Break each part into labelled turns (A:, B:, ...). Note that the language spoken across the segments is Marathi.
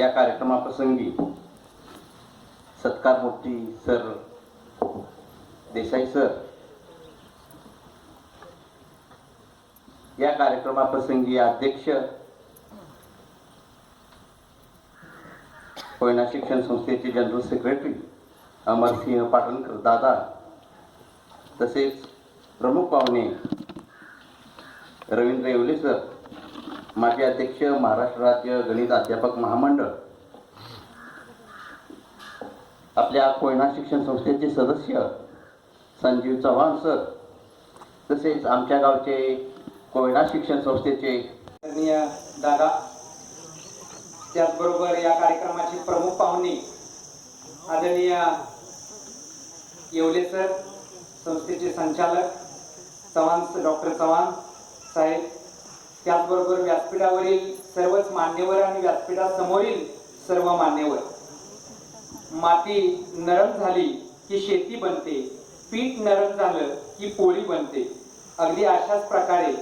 A: या कार्यक्रमाप्रसंगी सत्कार मूर्ती सर देसाई सर या कार्यक्रमाप्रसंगी अध्यक्ष कोयना शिक्षण संस्थेचे जनरल सेक्रेटरी अमरसिंह पाटणकर दादा, तसेच प्रमुख पाहुणे रवींद्र येवले सर, माजी अध्यक्ष महाराष्ट्र राज्य गणित अध्यापक महामंडळ, आपल्या कोयना शिक्षण संस्थेचे सदस्य संजीव चव्हाण सर, तसेच आमच्या गावचे कोयना शिक्षण संस्थेचे
B: दादा, त्याचबरोबर या कार्यक्रमाचे प्रमुख पाहुणे आदरणीय येवले सर, संस्थेचे संचालक चव्हाण डॉक्टर चव्हाण साहेब, त्याचबरोबर व्यासपीठावरील सर्वच मान्यवर आणि व्यासपीठासमोरील सर्व मान्यवर. माती नरम झाली की शेती बनते, पीठ नरम झालं की पोळी बनते. अगदी अशाच प्रकारे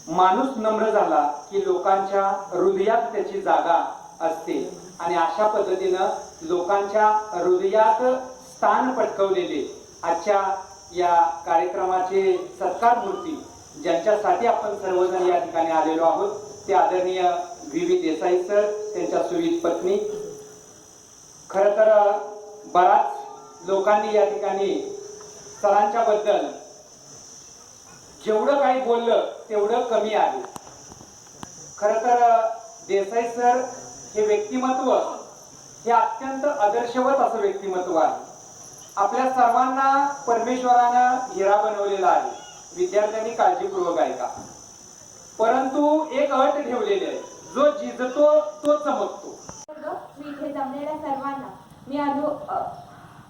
B: माणूस नम्र झाला की लोकांच्या हृदयात त्याची जागा असते आणि अशा पद्धतीनं लोकांच्या हृदयात स्थान पटकवलेले आजच्या या कार्यक्रमाचे सत्कार मूर्ती, ज्यांच्यासाठी आपण सर्वजण या ठिकाणी आलेलो आहोत, ते आदरणीय व्ही देसाई सर, त्यांच्या सुविध पत्नी. खरं तर बराच लोकांनी या ठिकाणी सरांच्या बद्दल जेवढं काही बोललं तेवढं कमी आहे. खरं तर देसाई सर हे व्यक्तिमत्व हे अत्यंत आदर्शवत असं व्यक्तिमत्व आहे. आपल्या सर्वांना परमेश्वरानं हिरा बनवलेला आहे, विद्यार्थ्यांनी काळजीपूर्वक ऐका. परंतु एक अट ठेवलेली आहे, जो जिजतो तो चमकतो.
C: इथे जमलेल्या सर्वांना मी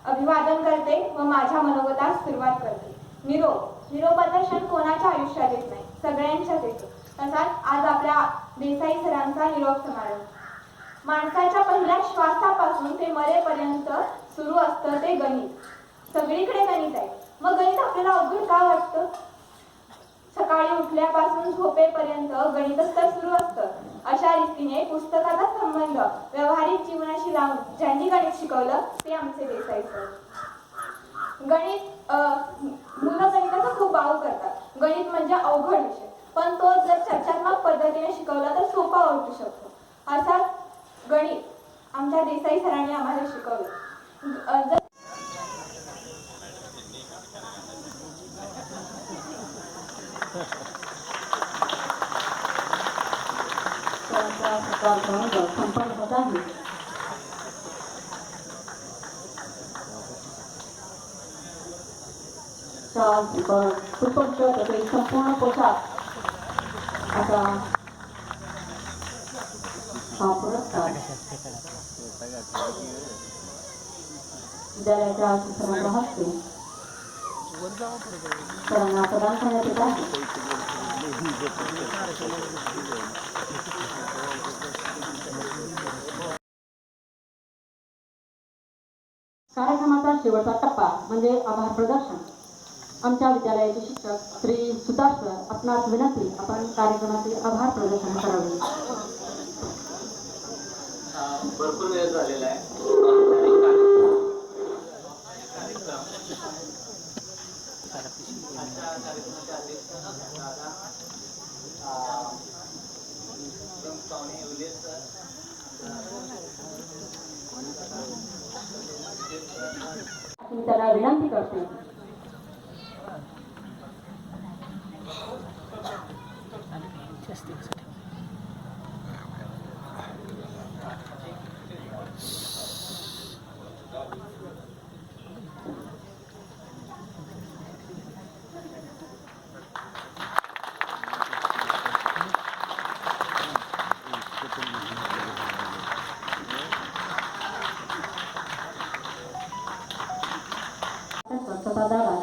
C: अभिवादन करते व माझ्या मनोगतास सुरुवात करते. निरोपाचा क्षण कोणाच्या आयुष्यात येत नाही, सगळ्यांच्याच येतो. तसाच आज आपल्या देसाई सरांचा निरोप समारंभ. माणसाच्या पहिल्या श्वासापासून ते मरेपर्यंत सुरू असतं ते गणित. सगळीकडे गणित आहे. मग गणित आपल्याला अवघड का वाटतं? सकाळी उठल्यापासून झोपेपर्यंत गणितच तर सुरू असतं. अशा रीतीने पुस्तकाचा संबंध व्यावहारिक जीवनाशी लावून ज्यांनी गणित शिकवलं ते आमचे देसाई सर. मुलं गणिताचा खूप बाऊ करतात. गणित म्हणजे अवघड विषय, पण तो जर चर्चात्मक पद्धतीने शिकवला तर सोपा वाटू शकतो. असाच गणित आमच्या देसाई सरांनी आम्हाला शिकवलं.
D: संपन्न होत आहे. सुसज्ज संपूर्ण पोशाख असा हा पुरस्कार विद्यालयाच्या शिक्षणाच्या हस्ते सरांना प्रदान करण्यात येत आहे. कार्यक्रमाचा शेवटचा टप्पा म्हणजे आभार प्रदर्शन. आमच्या विद्यालयाचे शिक्षक श्री सुतार सर, आपणास विनंती, आपण कार्यक्रमाचे आभार प्रदर्शन करावे.
A: भरपूर वेळ झालेला आहे.
D: मी त्याला विनंती करते.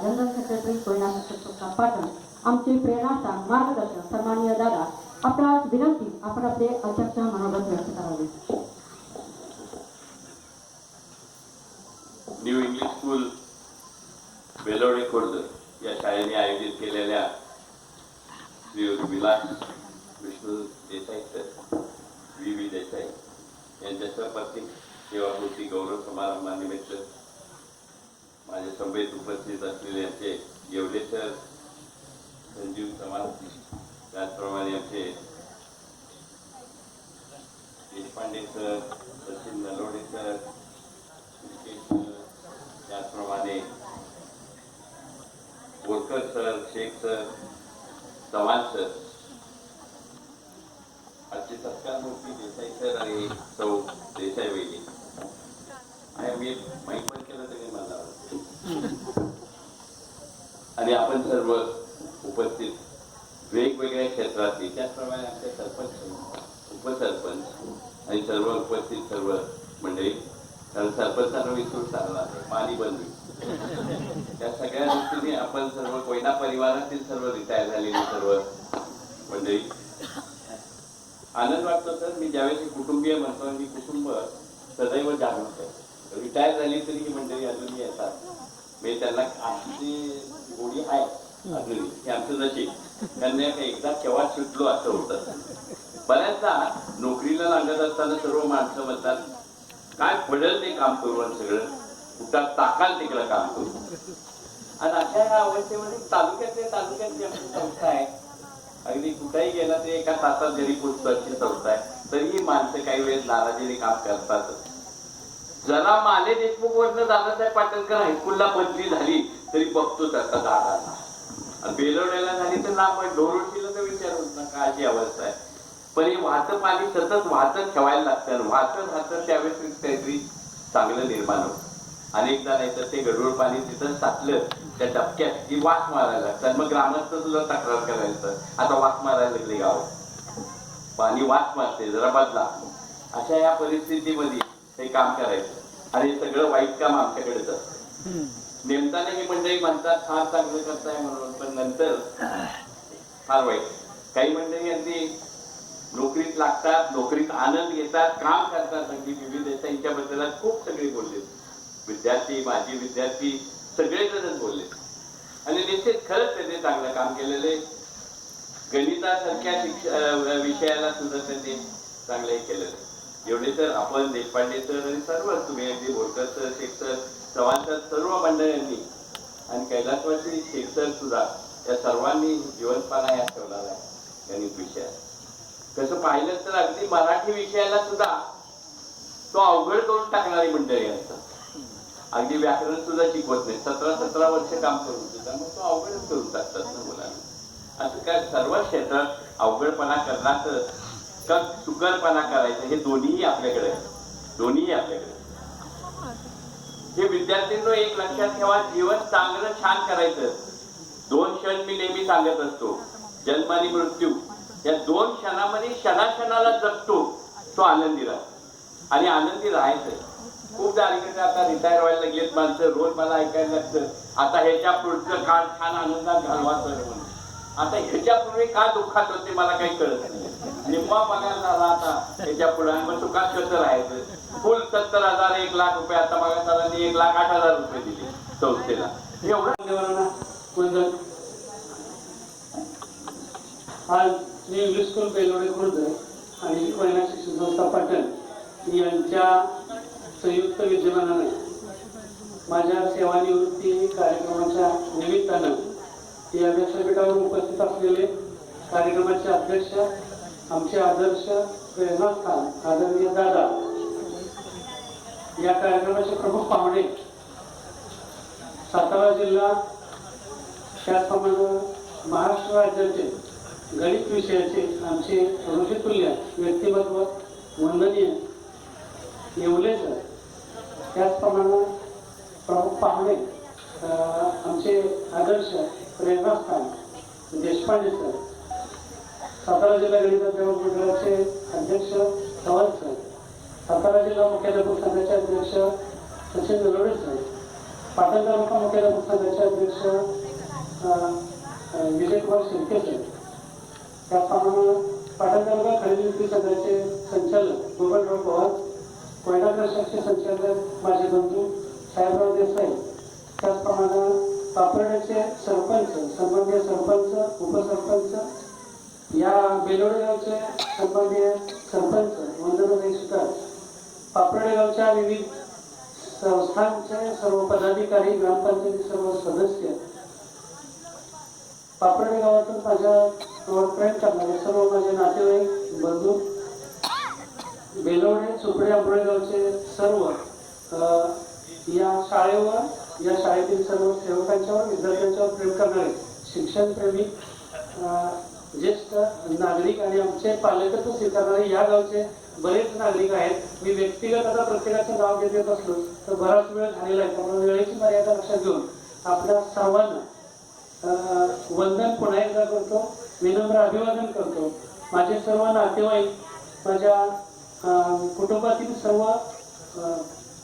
D: जनरल सेक्रेटरी कोयना शिक्षण पाटण, आमचे प्रेरणास्थान मार्गदर्शक सन्माननीय दादा, आपणास विनंती, आपण आपले अध्यक्ष मनोगत व्यक्त करावे.
A: न्यू इंग्लिश स्कूल बेलोडे खुर्द या शाळेने आयोजित केलेल्या श्री विलास विष्णू देसाई सर, व्ही देसाई यांच्या
E: दशपत्नी सेवापूर्ती गौरव समारंभानिमित्त माझ्या सभेत उपस्थित असलेले आमचे येवले सर, संजीव चव्हाण, त्याचप्रमाणे आमचे देशपांडे सर, सचिन नलोडे सर, त्याचप्रमाणे Borkar sir, Shaikh sir, Chavan sir, आजचे सत्कार मूर्ती देसाई सर आणि सौ देसाई वहिनी आणि मी माहीत पण केलं तरी मला आणि आपण सर्व उपस्थित वेगवेगळ्या क्षेत्रातली, त्याचप्रमाणे आमचे सरपंच, उपसरपंच आणि सर्व उपस्थित सर्व मंडळी, कारण सरपंचांना विसरून चालला आहे पाणी बंद, त्या सगळ्या दृष्टीने आपण सर्व कोयना परिवारातील सर्व रिटायर झालेली सर्व मंडळी, आनंद वाटतो सर. मी ज्यावेळेस कुटुंबीय म्हणतो आणि कुटुंब सदैव जागृत आहे. रिटायर झाली तरी ही मंडळी अजूनही येतात. मी त्यांना आमची गोडी आहे अजूनही, हे आमचं नशीब. त्यांना एकदा केव्हा सुटलो असं होतं. बऱ्याचदा नोकरीला लागत असताना सर्व माणसं म्हणतात काय पडेल ते काम करू आणि सगळं कुठं टाकाल तिकडं काम करू. आणि अशा ह्या अवस्थेमध्ये तालुक्यातली आमची संस्था आहे. अगदी कुठेही गेला ते एका तासात जरी पोचतो अशी संस्था आहे. तरीही माणसं काही वेळेस नाराजीने काम करतात. जरा माले देशमुख वरनं दादासाहेब पाटणकर हायस्कूलला बदली झाली तरी बघतोच आता दादांना. बेलवड्याला झाली तर लांब, डोरोशीला तर विचार होत ना का अशी अवस्था आहे. पण हे वाहतं पाणी सतत वाहतच ठेवायला लागतं आणि वाहतच त्यावेळेस काहीतरी चांगलं निर्माण होतं. अनेकदा नाही तर ते गढूळ पाणी तिथं साचलं त्या टपक्यात की वास मारायला लागतात. मग ग्रामस्थ सुद्धा तक्रार करायचं आता वास मारायला लागले गाव, पाणी वास मारते जरा बदला. अशा या परिस्थितीमध्ये हे काम करायचं आणि सगळं वाईट काम आमच्याकडेच असतं. नेमताना ही मंडळी म्हणतात फार चांगलं करताय म्हणून, पण नंतर फार वाईट. काही मंडळी अगदी नोकरीत लागतात, नोकरीत आनंद घेतात, काम करतात. अगदी विविध देशांच्या बद्दल खूप सगळे बोलले, विद्यार्थी, माजी विद्यार्थी सगळेजणच बोलले आणि निश्चित खरंच त्यांनी चांगलं काम केलेले. गणितासारख्या विषयाला सुद्धा त्यांनी चांगलं केलेलं. एवढे तर आपण देशपांडे सर आणि सर्व तुम्ही अगदी Borkar sir, Shaikh sir, Chavan sir, सर्व मंडळींनी आणि कैलासवासी शेख सर सुद्धा या सर्वांनी जीवनपाना या ठेवलेला आहे गणित विषयात. कसं पाहिलं तर अगदी मराठी विषयाला सुद्धा तो अवघड करून टाकणारी मंडळी असतात. अगदी व्याकरण सुद्धा शिकवत नाही. 17 वर्ष काम करून सुद्धा मग तो अवघडच करून टाकतात ना मुलांना. असं काय सर्व क्षेत्रात अवघडपणा करण्याचं का सुकरपणा करायचं हे दोन्हीही आपल्याकडे आहे. दोन्हीही आपल्याकडे. हे विद्यार्थ्यांनो एक लक्षात ठेवा, जीवन चांगलं छान करायचं. 2 क्षण मी नेहमी सांगत असतो, जन्म आणि मृत्यू या 2 क्षणामध्ये क्षणाक्षणाला जगतो तो आनंदी राहतो आणि आनंदी राहायचं. खूप अलीकडे आता रिटायर व्हायला लागलेत माणसं, रोज मला ऐकायला लागतं आता ह्याच्या पुढचं काळ छान आनंदात घालवायचं म्हणून. आता ह्याच्यापूर्वी का दुःखात होते मला काही कळत नाही. निम्मा पगार झाला आता ह्याच्या पुढे मग सुखात कसं राहायचं. फुल 70,000 1 लाख रुपये आता बघा सरांनी 1,08,000 रुपये दिले संस्थेला. एवढं
F: आज मी इंग्लिश स्कूल बेलवडे खुर्द आणि कोयना शिक्षण संस्था पाटण यांच्या संयुक्त विद्यमानाने माझ्या सेवानिवृत्ती कार्यक्रमाच्या निमित्तानं या व्यासपीठावर उपस्थित असलेले कार्यक्रमाचे अध्यक्ष, आमचे आदर्श प्रेरणास्थान आदरणीय दादा, या कार्यक्रमाचे प्रमुख पाहुणे, सातारा जिल्हा त्याचप्रमाणे महाराष्ट्र राज्याचे गणित विषयाचे आमचे ऋषितुल्य व्यक्तिमत्व वंदनीय येवले सर, त्याचप्रमाणे प्रमुख पाहुणे आमचे आदर्श प्रेरणास्थान देशपांडे सर, सातारा जिल्हा गणित अध्यापक मंडळाचे अध्यक्ष चव्हाण सर, सातारा जिल्हा मुख्याध्यापक संघाचे अध्यक्ष सचिन नलोडे सर, पाटण तालुका मुख्याध्यापक संघाचे अध्यक्ष विजयकुमार शिर्के सर, त्याचप्रमाणे पाटण तालुका खरेदी विक्री संघाचे संचालक गोपालराव पवार, कोयना क्रशरचे संचालक माझे बंधू साहेबराव देसाई, त्याचप्रमाणे पापर्ड्याचे सरपंच, सन्माननीय सरपंच, उपसरपंच, या बेलोडे गावचे सन्माननीय सरपंच वंदनाताई सुतार, गावच्या विविध संस्थांचे सर्व पदाधिकारी, ग्रामपंचायती सर्व सदस्य, पापर्डे गावातून माझ्यावर प्रेम करणारे सर्व माझे नातेवाईक, बंधू, बेलवडे, चोपडे, आंबोळे गावचे सर्व, या शाळेवर, या शाळेतील सर्व सेवकांच्यावर, विद्यार्थ्यांच्यावर प्रेम करणारे शिक्षणप्रेमी, ज्येष्ठ नागरिक आणि आमचे पालकत्व स्वीकारणारे या गावचे बरेच नागरिक आहेत. मी व्यक्तिगत आता प्रत्येकाचं नाव घेत येत असलो तर बराच वेळ झालेला आहे, त्यामुळे वेळेची मर्यादा लक्षात घेऊन आपल्या सर्वांना वंदन पुन्हा एकदा करतो, विनम्र अभिवादन करतो. माझे सर्व नातेवाईक, माझ्या कुटुंबातील सर्व,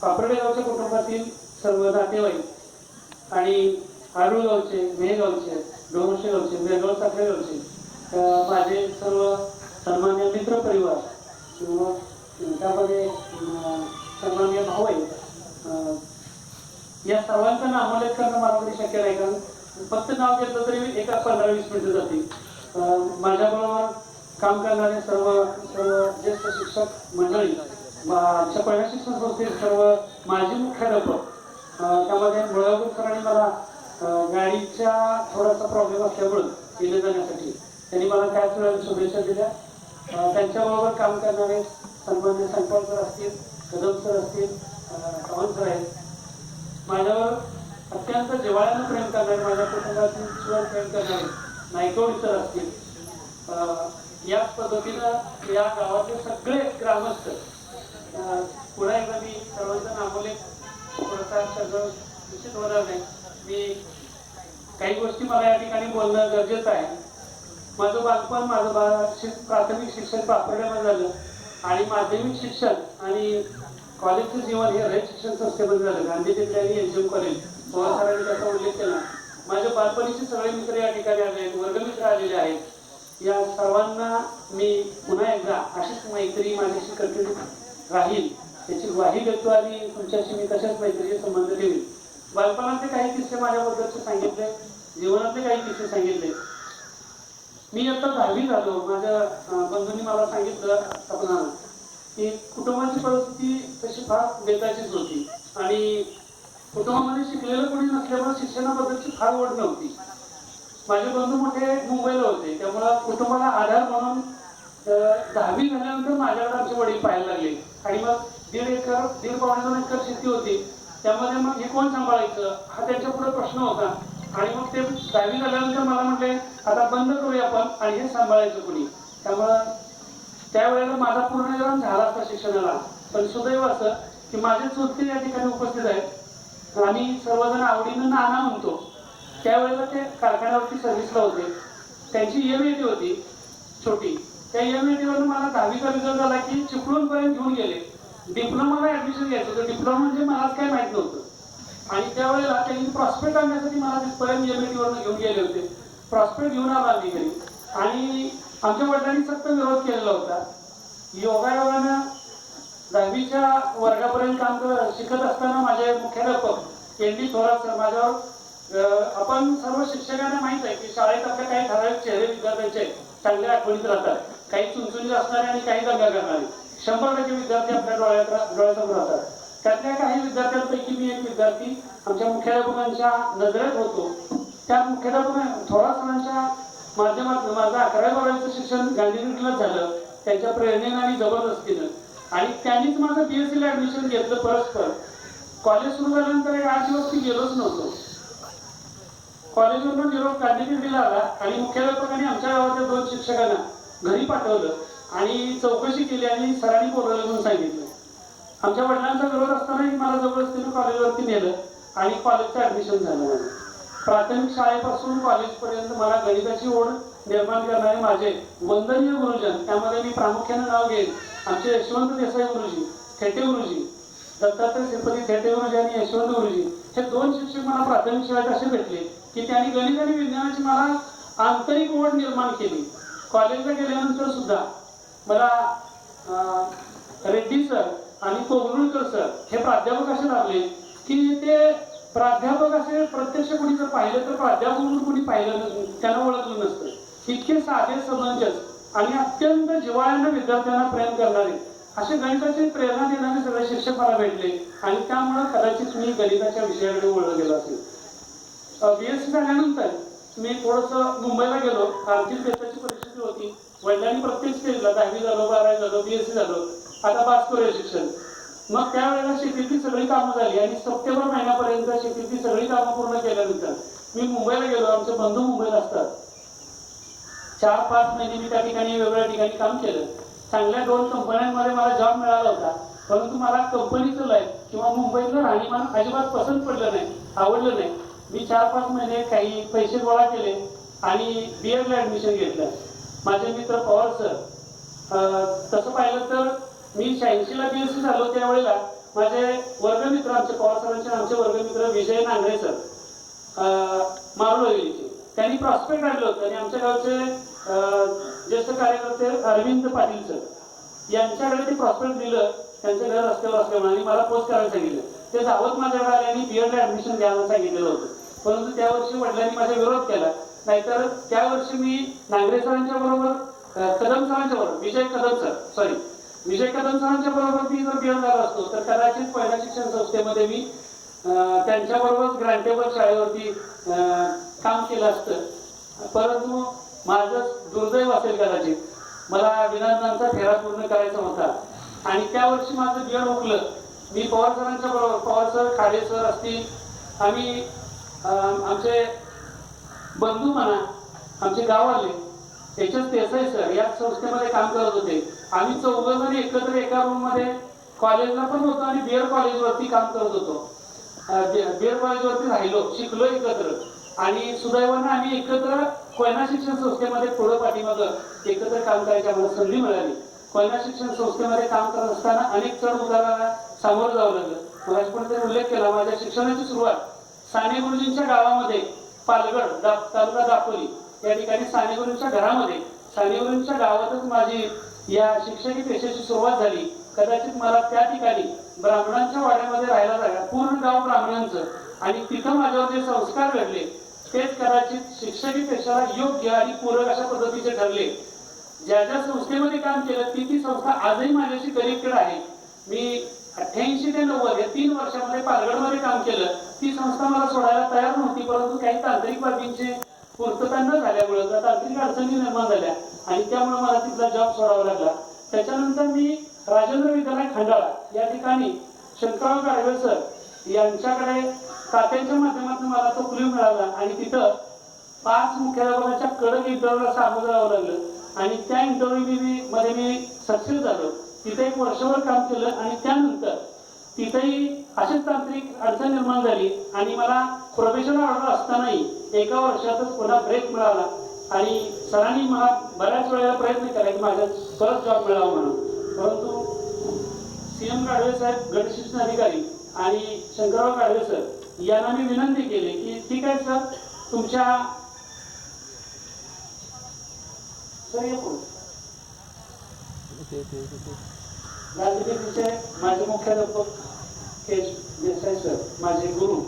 F: पापर्डे गावच्या कुटुंबातील सर्व नातेवाईक आणि आरूळ गावचे, मेहगावचे, डोंगरशे गावचे, मेहगाव साखरे गावचे, माझे सर्व सन्मान्य मित्र परिवार किंवा त्यामध्ये सन्मान्य भाऊ आहेत, या सर्वांचं नामोल्लेख करणं मला तरी शक्य नाही, कारण फक्त नाव घेतलं तरी एका 15-20 मिनिटं जातील. माझ्याबरोबर काम करणारे सर्व ज्येष्ठ शिक्षक मंडळी, आमच्या कोयना शिक्षण संस्थेत सर्व माजी मुख्याध्यापक, त्यामध्ये मुळगावकर सरांनी मला गाडीच्या थोडासा प्रॉब्लेम असल्यामुळे येणे जाण्यासाठी त्यांनी मला त्याच वेळेला शुभेच्छा दिल्या. त्यांच्याबरोबर काम करणारे सन्मान्य संकपाल सर असतील, कदम सर असतील, चव्हाण सर आहेत, माझ्यावर अत्यंत जिव्हाळ्यानं प्रेम करणारे, माझ्या कुटुंबातील जीवन प्रेम करणारे नायकवडी सर असतील. याच पद्धतीनं या गावातले सगळे ग्रामस्थ, पुन्हा एकदा मी सर्वांचा नामोल्लेख थोडासा सगळं निश्चित होणार नाही. मी काही गोष्टी मला या ठिकाणी बोलणं गरजेचं आहे. माझं बालपण, माझं प्राथमिक शिक्षण पापर्ड्यामध्ये झालं आणि माध्यमिक शिक्षण आणि कॉलेजचं जीवन हे रयत शिक्षण संस्थेमध्ये झालं, गांधी विद्यालय एनजीएम कॉलेज. पवार सरांनी त्याचा उल्लेख केला. माझ्या बालपणीचे सगळे मित्र या ठिकाणी आले आहेत, वर्गमित्र आलेले आहेत. या सर्वांना मी पुन्हा एकदा अशीच मैत्री माझ्याशी कंटिन्यू राहील याची ग्वाही देतो आणि तुमच्याशी मी तशाच मैत्रीचे संबंध ठेवीन. बालपणातले काही किस्से माझ्याबद्दलचे सांगितले, जीवनातले काही किस्से सांगितले. मी आता 10वी झालो. माझ्या बंधूंनी मला सांगितलं आपणाला की कुटुंबाची परिस्थिती तशी फार बेताचीच होती आणि कुटुंबामध्ये शिकलेलं कोणी नसल्यामुळे शिक्षणाबद्दलची फार ओढ नव्हती. माझे बंधू मोठे मुंबईला होते, त्यामुळं कुटुंबाला आधार म्हणून 10वी झाल्यानंतर माझ्याकडे आमचे वडील पाहायला लागले आणि मग 1.5-1.2 एकर शेती होती. त्यामध्ये मग हे कोण सांभाळायचं हा त्यांच्या पुढे प्रश्न होता आणि मग ते 10वी झाल्यानंतर मला म्हटले आता बंद करूया आपण आणि हे सांभाळायचं कोणी. त्यामुळं त्यावेळेला माझा पूर्णविराम झाला असता शिक्षणाला, पण सुदैव असं की माझे चुलते या ठिकाणी उपस्थित आहेत आणि सर्वजण आवडीनं नाना म्हणतो. त्यावेळेला ते कारखान्यावरती सर्व्हिसला होते. त्यांची EMIT होती छोटी. त्या EMIT मला 10वीचा रिझल्ट झाला की चिपळूणपर्यंत घेऊन गेले. डिप्लोमाला ऍडमिशन घ्यायचं होतं. डिप्लोमा म्हणजे मलाच काही माहित नव्हतं आणि त्यावेळेला त्यांनी प्रॉस्पेक्ट आणण्यासाठी मला तिथपर्यंत EMIT वरनं घेऊन गेले होते. प्रॉस्पेक्ट घेऊन आला आम्ही घरी आणि आमच्या वडिलांनी सक्त विरोध केलेला होता. योगायोगानं 10वीच्या वर्गापर्यंत काम शिकत असताना माझे मुख्याध्यापक ND थोरात सर माझ्यावर, आपण सर्व शिक्षकांना माहित आहे की शाळेत आपल्या काही ठराविक चेहरे विद्यार्थ्यांचे चांगल्या आठवणीत राहतात. काही चुनचुनीत असणारे आणि काही दंगा करणारे 100% विद्यार्थी आपल्या डोळ्यासमोर राहतात. त्यातल्या काही विद्यार्थ्यांपैकी मी एक विद्यार्थी आमच्या मुख्याध्यापकांच्या नजरेत होतो. त्या मुख्याध्यापक थोरात सरांच्या माध्यमातून माझं 11वी-12वीचं शिक्षण गांधीनगरलाच झालं, त्यांच्या प्रेरणेनं आणि जबरदस्तीनं. आणि त्यांनीच माझं BSc ला ऍडमिशन घेतलं परस्पर. कॉलेज सुरू झाल्यानंतर एक 8 दिवस मी गेलोच नव्हतो. कॉलेजवरून निरोप गांधीनगरला आला आणि मुख्याध्यापकांनी आमच्या गावाच्या 2 शिक्षकांना घरी पाठवलं आणि चौकशी केली आणि सरांनी बोलवलं म्हणून सांगितलं. आमच्या वडिलांचा विरोध असतानाही मला जबरदस्तीने कॉलेजवरती नेलं आणि कॉलेजचं ऍडमिशन झालं माझं. प्राथमिक शाळेपासून कॉलेजपर्यंत मला गणिताची ओढ निर्माण करणारे माझे वंदनीय गुरुजन, त्यामध्ये मी प्रामुख्याने नाव घेईन आमचे यशवंत देसाई गुरुजी, थेटे गुरुजी, दत्तात्रय श्रीपती थेटे गुरुजी आणि यशवंत गुरुजी, हे 2 शिक्षक मला प्राथमिक शाळेत असे भेटले की त्यांनी गणित आणि विज्ञानाची मला आंतरिक ओढ निर्माण केली. कॉलेजला गेल्यानंतर सुद्धा मला रेड्डी सर आणि कोगनुळकर सर हे प्राध्यापक असे लाभले की ते प्राध्यापक असे प्रत्यक्ष कोणी जर पाहिलं तर प्राध्यापक म्हणून कोणी पाहिलं त्यांना ओळखलं नसतं. इतके साधे समंजस आणि अत्यंत जिव्हाळ्यानं विद्यार्थ्यांना प्रेम करणारे असे गणिताची प्रेरणा देणारे सगळे शिक्षक मला भेटले आणि त्यामुळे कदाचित मी गणिताच्या विषयाकडे वळलो गेलो असेल. BSc झाल्यानंतर मी थोडंसं मुंबईला गेलो. आर्थिक बेताची परिस्थिती होती. वडिलांनी प्रत्येक स्टेजला 10वी झालो, 12वी झालो, BSc झालो, आता पास करूया शिक्षण. मग त्यावेळेला शेतीतली सगळी कामं झाली आणि सप्टेंबर महिन्यापर्यंत शेतीतली सगळी कामं पूर्ण केल्यानंतर मी मुंबईला गेलो. आमचे बंधू मुंबईला असतात. 4-5 महिने मी त्या ठिकाणी वेगवेगळ्या ठिकाणी काम केलं. चांगल्या 2 कंपन्यांमध्ये मला जॉब मिळाला होता. परंतु मला कंपनीचं लाईफ किंवा मुंबईतलं राहणीमान अजिबात पसंत पडलं नाही, आवडलं नाही. मी 4-5 महिने काही पैसे गोळा केले आणि BEdला ॲडमिशन घेतलं. माझे मित्र पवार सर, तसं पाहिलं तर मी 86ला BSc झालो त्यावेळेला माझे वर्गमित्र, आमचे पवार सरांचे आमचे वर्गमित्र विजय नांगरे सर, मारुळवेलीचे, त्यांनी प्रॉस्पेक्ट आणलं होतं आणि आमच्या गावचे ज्येष्ठ कार्यकर्ते अरविंद पाटील सर यांच्याकडे ते प्रॉस्पेक्ट दिलं. त्यांचं घर रस्त्यावर असल्यामुळे आणि मला पोस्ट करायला सांगितलं. ते जावत माझ्याकडे आले आणि BEdला ॲडमिशन घ्यायला सांगितलेलं होतं. परंतु त्या वर्षी वडिलांनी माझा विरोध केला. नाहीतर त्या वर्षी मी नांगरे सरांच्या बरोबर, कदम सरांच्या बरोबर, विजय कदम सरांच्या बरोबर मी जर BEd झाला असतो तर कदाचित पहिल्या शिक्षण संस्थेमध्ये मी त्यांच्याबरोबर ग्रांटेबल शाळेवरती काम केलं असतं. परंतु माझं दुर्दैव असेल कदाचित, मला विनंत्यांचा फेरा पूर्ण करायचा होता आणि त्या वर्षी माझं BEd हुकलं. मी पवार सरांच्या बरोबर, पवार सर, खाडे सर असतील, आम्ही आमचे बंधू म्हणा, आमचे गाववाले HS देसाई सर या संस्थेमध्ये काम करत होते. आम्ही 4 जण एकत्र एका रूममध्ये कॉलेजला पण होतो आणि BEd कॉलेजवरती काम करत होतो. BEd कॉलेजवरती राहिलो, शिकलो एकत्र आणि सुदैवानं आम्ही एकत्र कोयना शिक्षण संस्थेमध्ये पुढं पाठीमागं एकत्र काम करायची आम्हाला संधी मिळाली. कोयना शिक्षण संस्थेमध्ये काम करत असताना अनेक चढ उताराला सामोरं जावं लागलं. मगाशी पण त्यांनी उल्लेख केला, माझ्या शिक्षणाची सुरुवात साने गुरुजींच्या गावामध्ये, पालगड तालुका दापोली या ठिकाणी साने गुरुजींच्या घरामध्ये, साने गुरुजींच्या गावातच माझी या शिक्षकी पेशेची सुरुवात झाली. कदाचित मला त्या ठिकाणी ब्राह्मणांच्या वाड्यामध्ये राहायला जागा, पूर्ण गाव ब्राह्मणांचं, आणि तिथं माझ्यावर जे संस्कार घडले तेच कदाचित शिक्षकी पेशाला योग्य आणि पूरक अशा पद्धतीचे ठरले. ज्या ज्या संस्थेमध्ये काम केलं ती संस्था आजही माझ्याशी कनेक्टेड आहे. मी 88 ते 90 या 3 वर्षामध्ये पालगडमध्ये काम केलं. ती संस्था मला सोडायला तयार नव्हती, परंतु काही तांत्रिक बाबींची पूर्तता न झाल्यामुळे तांत्रिक अडचणी निर्माण झाल्या आणि त्यामुळे मला तिथला जॉब सोडावा लागला. त्याच्यानंतर मी राजेंद्र विद्यालय खंडाळा या ठिकाणी शंकरराव गाडवे सर यांच्याकडे तात्यांच्या माध्यमातून मला तो क्ल्यू मिळाला आणि तिथं 5 मुख्याध्यापकाच्या कडक इंटरव्ह्यूला सामोरं जावं लागलं आणि त्या इंटरव्ह्यू मध्ये मी सक्सेस झालो. तिथे 1 वर्षभर काम केलं आणि त्यानंतर तिथेही अशीच तांत्रिक अडचण निर्माण झाली आणि मला प्रोबेशनर ऑर्डर असतानाही 1 वर्षातच पुन्हा ब्रेक मिळाला आणि सरांनी मला बऱ्याच वेळेला प्रयत्न केला की माझ्या परत जॉब मिळावा म्हणून. परंतु CM गाडवे साहेब, गट शिक्षण अधिकारी आणि शंकरराव गाडवे सर यांना मी विनंती केली की ठीक आहे सर, तुमच्या माझे मुख्याध्यापक देसाई सर, माझे गुरु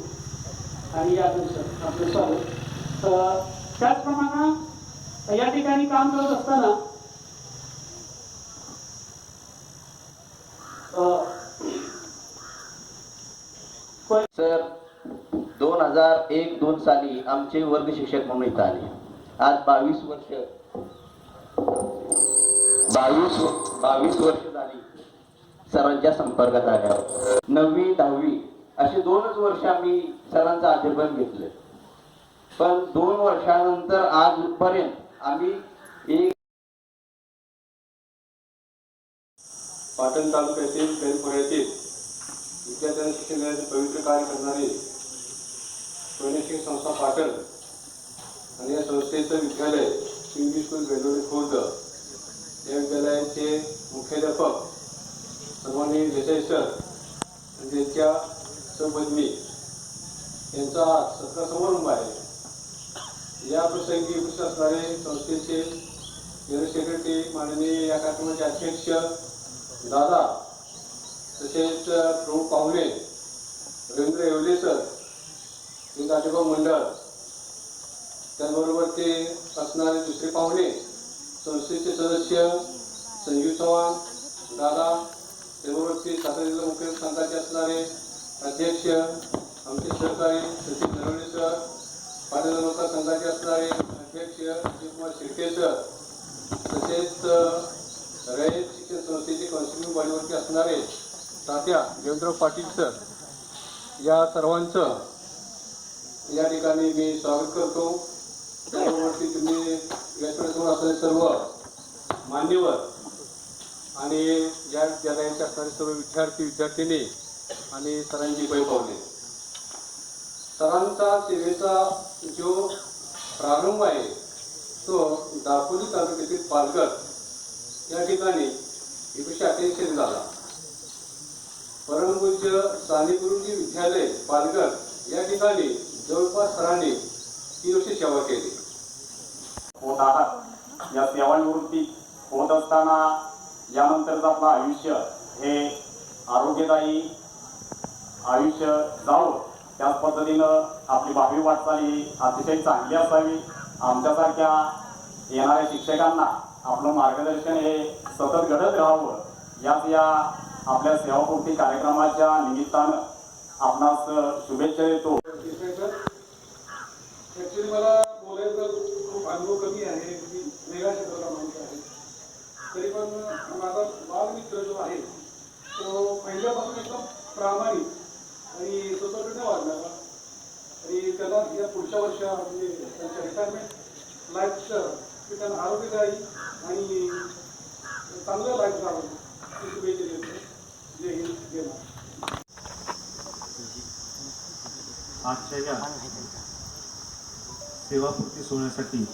F: आणि यादव सर, आपलं स्वागत. त्याचप्रमाणे या ठिकाणी काम करत असताना
A: सर 2001-2 साली आमचे वर्ग शिक्षक म्हणून इथं आले. आज 22 वर्ष झाली सरांच्या संपर्कात आल्यावर. 9वी 10वी अशी 2च वर्ष आम्ही सरांचं अध्यापन घेतलं. पण 2 वर्षानंतर आजपर्यंत आम्ही एक
G: पाटण तालुक्यातील कैरपुऱ्यातील विद्यार्थ्यांना शिक्षण देण्याचे पवित्र कार्य करणारे शिक्षण संस्था पाटण आणि या संस्थेचं विद्यालय इंग्लिश स्कूल बेलोरी खुर्द या विद्यालयाचे मुख्याध्यापक सन्माननीय देसाई सर आणि त्यांच्या सहपत्नी यांचा सत्कार समारंभ आहे. या प्रसंगी उपस्थित असणारे संस्थेचे जनरल सेक्रेटरी माननीय या कार्यक्रमाचे अध्यक्ष दादा, तसेच प्रमुख पाहुणे रवींद्र येवले सर, प्राध्यापक मंडळ, त्याचबरोबर ते असणारे दुसरे पाहुणे संस्थेचे सदस्य संजीव चव्हाण, दादा, त्याबरोबरचे सातारा जिल्हा मुख्य संघाचे असणारे अध्यक्ष आमचे सहकारी सचिन नरवणे सर, पाटील तालुका संघाचे असणारे अध्यक्ष अजयकुमार शिर्के सर, तसेच रयत शिक्षण संस्थेचे काउन्सिलिंग बॉडीवरती असणारे तात्या देवेंद्र पाटील सर, या सर्वांचं या ठिकाणी मी स्वागत करतो. त्याबरोबरती तुम्ही व्यासपीठासमोर असणारे सर्व मान्यवर आणि या विद्यालयाचे असणारे सर्व विद्यार्थी विद्यार्थिनी आणि सरांची पाहुणे, सरांचा सेवेचा जो प्रारंभ आहे तो दापोली तालुक्यातील पालघर या ठिकाणी 1988 साली झाला. परमपूज्य साने गुरुजी विद्यालय पालघर या ठिकाणी जवळपास सरांनी 3 वर्षे सेवा केली.
H: होत आहात. या सेवानिवृत्ती होत असताना यानंतरचं आपलं आयुष्य हे आरोग्यदायी आयुष्य जावं, त्याच पद्धतीनं आपली भावी वाटचाली अतिशय चांगली असावी. आमच्यासारख्या येणाऱ्या शिक्षकांना आपलं मार्गदर्शन हे सतत घडत राहावं, याच या आपल्या सेवापूर्ती कार्यक्रमाच्या निमित्तानं आपणास शुभेच्छा देतो.
F: ॲक्च्युली मला बोलायचं खूप अनुभव कमी आहे, मी वेगळ्या क्षेत्राला माणूस आहे. तरी पण माझा बालमित्र जो आहे तो पहिल्यापासून एकदम प्रामाणिक आणि स्वतंत्र वाढणारा, आणि त्याला या पुढच्या वर्षा म्हणजे त्यांच्या रिटायरमेंट लाईफचं की त्यांना आरोग्यदायी आणि चांगलं लाईफ जावं ही शुभेच्छा देतो. जय हिंद, जय महाराष्ट्र.
I: आजच्या या सेवापूर्ती सोहळ्यासाठी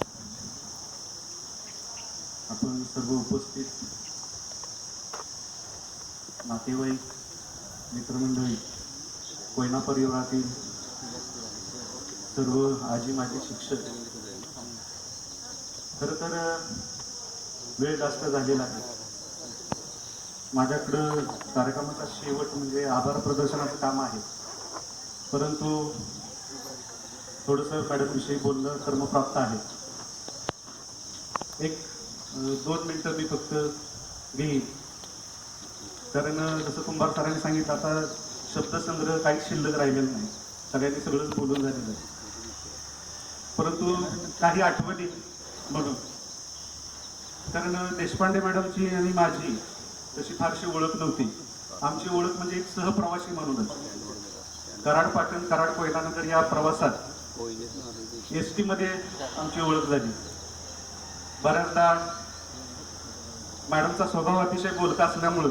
I: आपण सर्व उपस्थित नातेवाईक, मित्रमंडळी, कोयना परिवारातील सर्व आजी माजी शिक्षक, खरं तर वेळ जास्त झालेला आहे. माझ्याकडं कार्यक्रमाचा शेवट म्हणजे आभार प्रदर्शनाचं काम आहे, परंतु थोडंसं मॅडमविषयी बोलणं कर्मप्राप्त आहे. एक 2 मिनटं मी फक्त घेईन, कारण जसं कुंभार सरांनी सांगितलं आता शब्दसंग्रह काहीच शिल्लक राहिलेलं नाही, सगळ्यांनी सगळंच बोलून झालेलं आहे. परंतु काही आठवणी म्हणून, कारण देशपांडे मॅडमची आणि माझी तशी फारशी ओळख नव्हती. आमची ओळख म्हणजे एक सहप्रवासी म्हणूनच. कराड पाटण, कराड कोयनानगर या प्रवासात ST मध्ये आमची ओळख झाली. बऱ्याचदा मॅडमचा स्वभाव अतिशय बोलका असल्यामुळं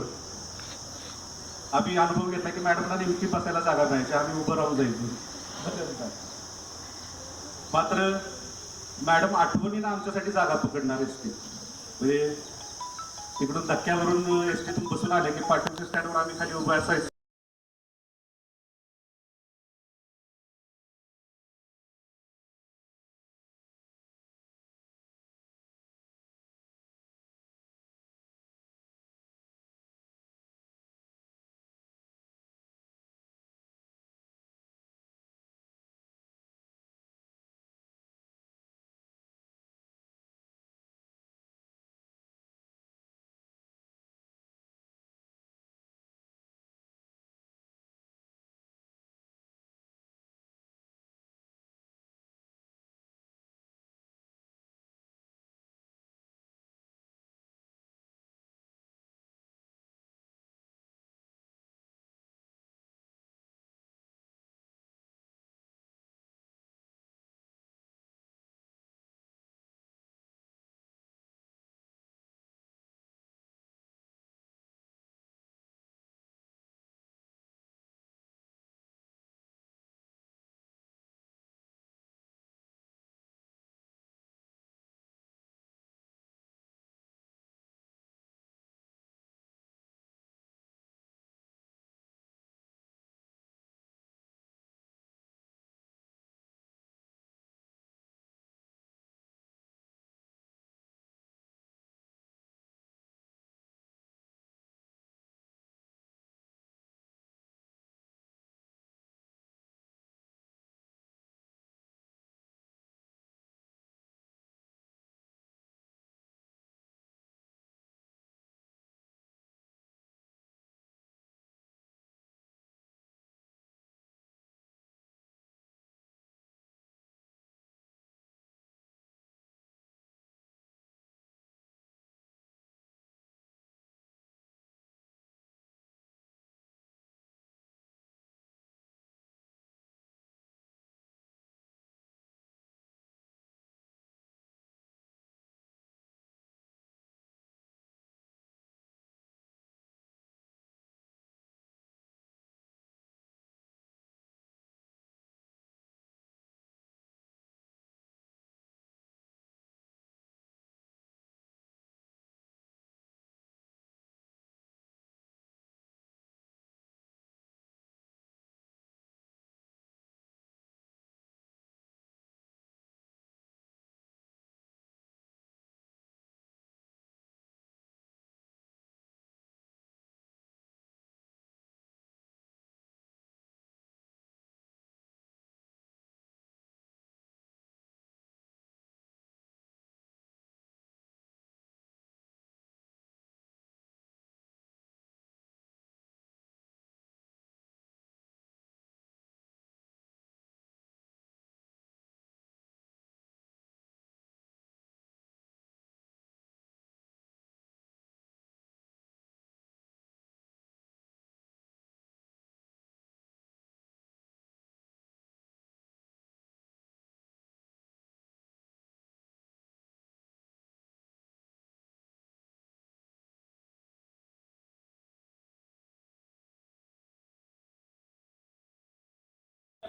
I: आम्ही अनुभव घेतला की मॅडमला नेमकी बसायला जागा मिळायची, आम्ही उभं राहून जायचो. मात्र मॅडम आठवणीनं आमच्यासाठी जागा पकडणार ST. म्हणजे तिकडून धक्क्यावरून STतून बसून आले की पाटणच्या स्टँडवर आम्ही खाली उभं असायचो.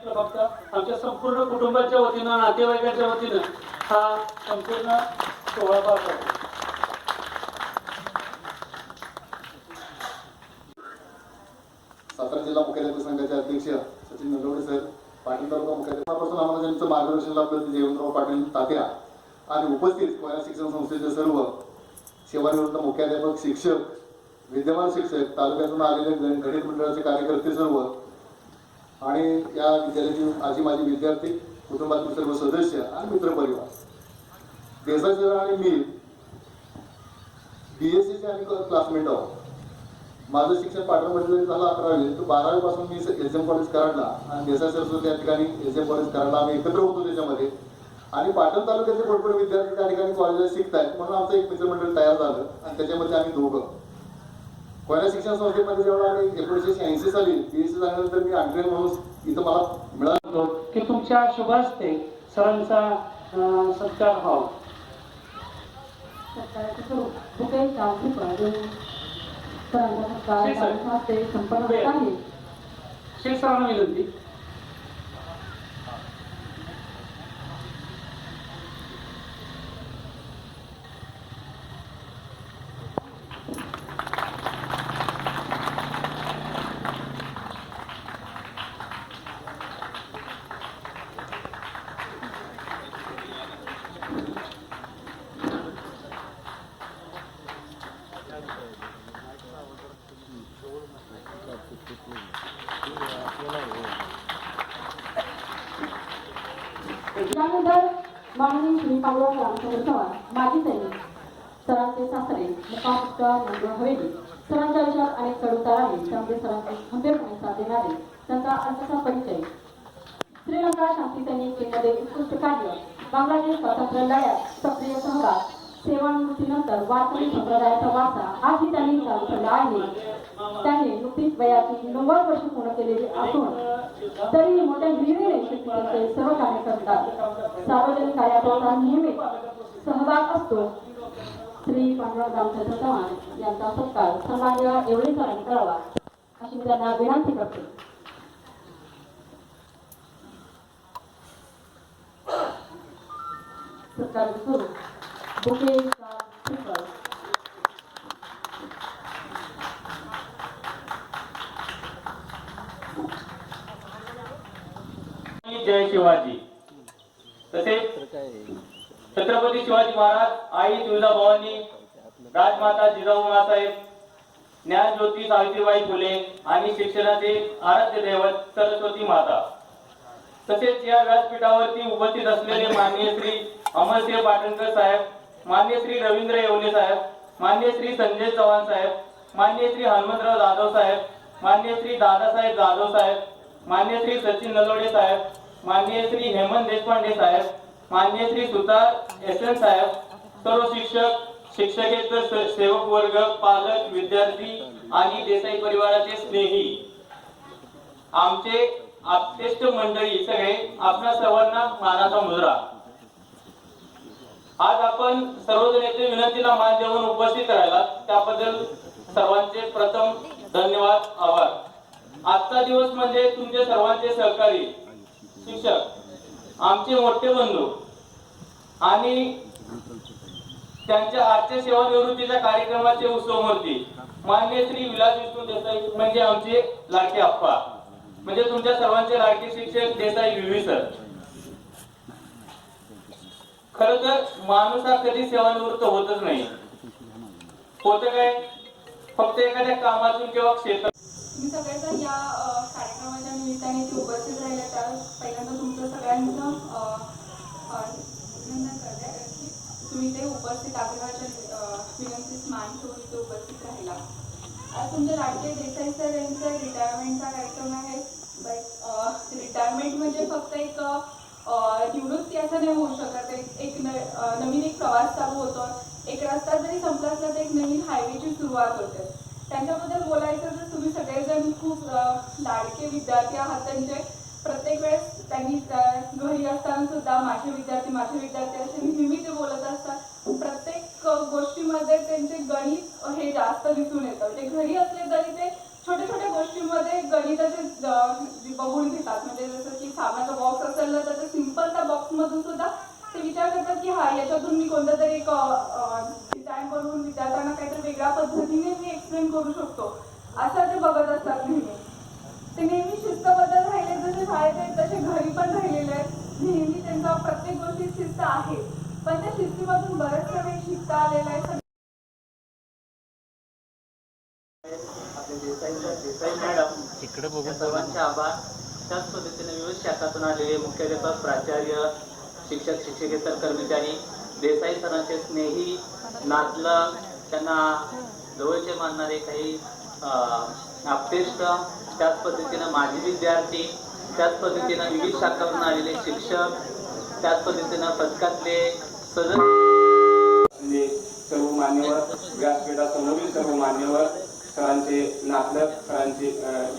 F: फक्त आमच्या संपूर्ण कुटुंबाच्या वतीनं नातेवाईकांच्या वतीनं हा संपूर्ण सोहळा पार पडतो.
J: सातारा जिल्हा मुख्याध्यापक संघाचे अध्यक्ष सचिन नंदवडे सर, पाटील तालुका मुख्याध्यापकापासून आम्हाला ज्यांचं मार्गदर्शन लाभलं ते जयवंतराव पाटील तात्या आणि उपस्थित कोयना शिक्षण संस्थेचे सर्व सेवानिवृत्त मुख्याध्यापक, शिक्षक, विद्यमान शिक्षक, तालुक्यातून आलेले गणित मंडळाचे कार्यकर्ते सर्व आणि या विद्यालयाची माझी विद्यार्थी, कुटुंबातील सर्व सदस्य आणि मित्रपरिवार. देसाई सर आणि मी BSCचे आणि क्लासमेट आहोत. माझं शिक्षण पाटणमध्ये झालं 11वी, तर 12वी पासून मी SM कॉलेज कराडला आणि देसाई सर सुद्धा त्या ठिकाणी SM कॉलेज कराडला आम्ही एकत्र होतो त्याच्यामध्ये. आणि पाटण तालुक्याचे भरपूर विद्यार्थी त्या ठिकाणी कॉलेजला शिकतायत म्हणून आमचं एक मित्रमंडळ तयार झालं आणि त्याच्यामध्ये आम्ही दोघं कोयना शिक्षण संस्थेमध्ये जेव्हा आम्ही 1986 साली BSC झाल्यानंतर मी अंट्रेन म्हणून इथं मला मिळालं
F: की तुमच्या शुभ हस्ते सरांचा सत्कार व्हावा.
D: बुके सरांचा सत्कार ते संपन्न होत आहे.
F: शेख सरांना विनंती.
D: त्यानंतर माननीय श्री पांडुरंग रामचंद्र चव्हाण, माजी सैनिक, सरांचे सासरे, मुक्कामुक्ता मंगळ हवेली, सरांच्या आयुष्यात अनेक चढउतार आले, त्यामध्ये सरांचे खंबीरपणे साथ देणारे त्यांचा अल्पसा परिचय. श्रीलंका शांती सैनिक टीममध्ये उत्कृष्ट कार्य, बांगलादेश स्वातंत्र्य लढ्यात सक्रिय सहभाग, सेवानिवृत्तीनंतर वारकरी संप्रदायाचा वारसा आजही त्यांनी चालू ठेवला आहे. त्यांनी नुकतीच वयाची 90 वर्ष पूर्ण केलेली असून तरीही मोठ्या हिरिरीने शेतकऱ्यांचे सर्व कार्य करतात. सार्वजनिक कार्यात त्यांचा नेहमीच सहभाग असतो. श्री पांडुरंग रामचंद्र चव्हाण यांचा सत्कार सन्माननीय एवढे सरांनी करावा अशी मी त्यांना विनंती करते. सत्कार स्वरूप बुके
B: जय शिवाजी. तसेच छत्रपती शिवाजी महाराज, आई तुळजाभवानी, राजमाता जिजाऊसाहेब, ज्ञानज्योती सावित्रीबाई फुले आणि शिक्षणाचे आराध्य दैवत सरस्वती माता. तसेच या व्यासपीठावरती उपस्थित असलेले माननीय श्री अमरसिंह पाटणकर साहेब, माननीय श्री रवींद्र येवले साहेब, माननीय श्री संजय चव्हाण साहेब, माननीय श्री हनुमंतराव जाधव साहेब, माननीय श्री दादासाहेब जाधव साहेब, माननीय श्री सचिन नलवडे साहेब, माननीय श्री हेमंत देशपांडे साहेब, माननीय श्री सुतार SN साहेब, सर्व शिक्षक, शिक्षकेतर सेवक वर्ग, पालक, विद्यार्थी आणि देसाई परिवाराचे स्नेही, आमचे आप्तेष्ट मंडळी सगळे, आपल्या सर्वांना मानाचा मुजरा. आज आपण सर्वजण येथे विनंतीला मान देऊन उपस्थित राहिला त्याबद्दल सर्वांचे प्रथम धन्यवाद, आभार. आजचा दिवस म्हणजे तुमचे सर्वांचे सहकारी, शिक्षक, आमचे मोठे बंधू आणि त्यांच्या आजच्या सेवानिवृत्तीच्या कार्यक्रमाचे उत्सवमूर्ती माननीय श्री विलास विष्णू देसाई म्हणजे आमचे लाडके आप्पा, म्हणजे तुमच्या सर्वांचे लाडके शिक्षक देसाई VV सर. खरं तर माणूस हा कधी सेवानिवृत्त होतच नाही. होतं काय, फक्त एखाद्या कामातून किंवा क्षेत्र.
C: तुम्ही सगळेजण या कार्यक्रमाच्या निमित्ताने इथे उपस्थित राहिले तर पहिल्यांदा तुमचं सगळ्यांचं अभिनंदन करते की तुम्ही इथे उपस्थित आग्रहाच्या विनंतीस मान ठेवून इथे उपस्थित राहिला. आज तुमचे लाडके देसाई सर यांचा रिटायरमेंटचा कार्यक्रम आहे. बट रिटायरमेंट म्हणजे फक्त एक निवृत्ती असं नाही होऊ शकत. एक नवीन एक प्रवास चालू होतो. एक रस्ता जरी संपला असला तर एक नवीन हायवेची सुरुवात होते. त्यांच्याबद्दल बोलायचं तर तुम्ही सगळेजण खूप लाडके विद्यार्थी आहात त्यांचे. प्रत्येक वेळेस त्यांनी घरी असताना सुद्धा माझे विद्यार्थी असे नेहमी ते बोलत असतात. प्रत्येक गोष्टीमध्ये त्यांचे गणित हे जास्त दिसून येतं. ते घरी असले तरी ते छोट्या छोट्या गोष्टी गोष्टींमध्ये गणिताचे बघून घेतात. म्हणजे जसं की साबणाचा बॉक्स असेल ना, तर सिंपल त्या बॉक्समधून सुद्धा ते विचार करतात की हा याच्यातून मी कोणतं तरी एक डिझाईन बनवून विद्यार्थ्यांना काहीतरी वेगळ्या पद्धतीने मी एक्सप्लेन करू शकतो, असं ते बघत असतात नेहमी. ते नेहमी शिस्तबद्ध राहिले, जसे शाळेत आहेत तसे घरी पण राहिलेले आहेत. नेहमी त्यांचा प्रत्येक गोष्टीत शिस्त आहे, पण त्या शिस्तीमधून बरंचसं काही शिकता आलेलं आहे.
B: देसाई मॅडम सर्वांचे आभार. त्याच पद्धतीने विविध शाखातून आलेले मुख्याध्यापक, प्राचार्य, शिक्षक, शिक्षकेतर कर्मचारी, देसाई सरांचे स्नेही, नातलं, त्यांना जवळचे मानणारे काही आप्तेष्ट, त्याच पद्धतीनं माजी विद्यार्थी, त्याच पद्धतीनं विविध शाखावरून आलेले शिक्षक, त्याच पद्धतीनं पथकातले सदस्य,
H: सर्व मान्यवर, व्यासपीठासमोरील सर्व मान्यवर, सरांचे नातलग, सरांचे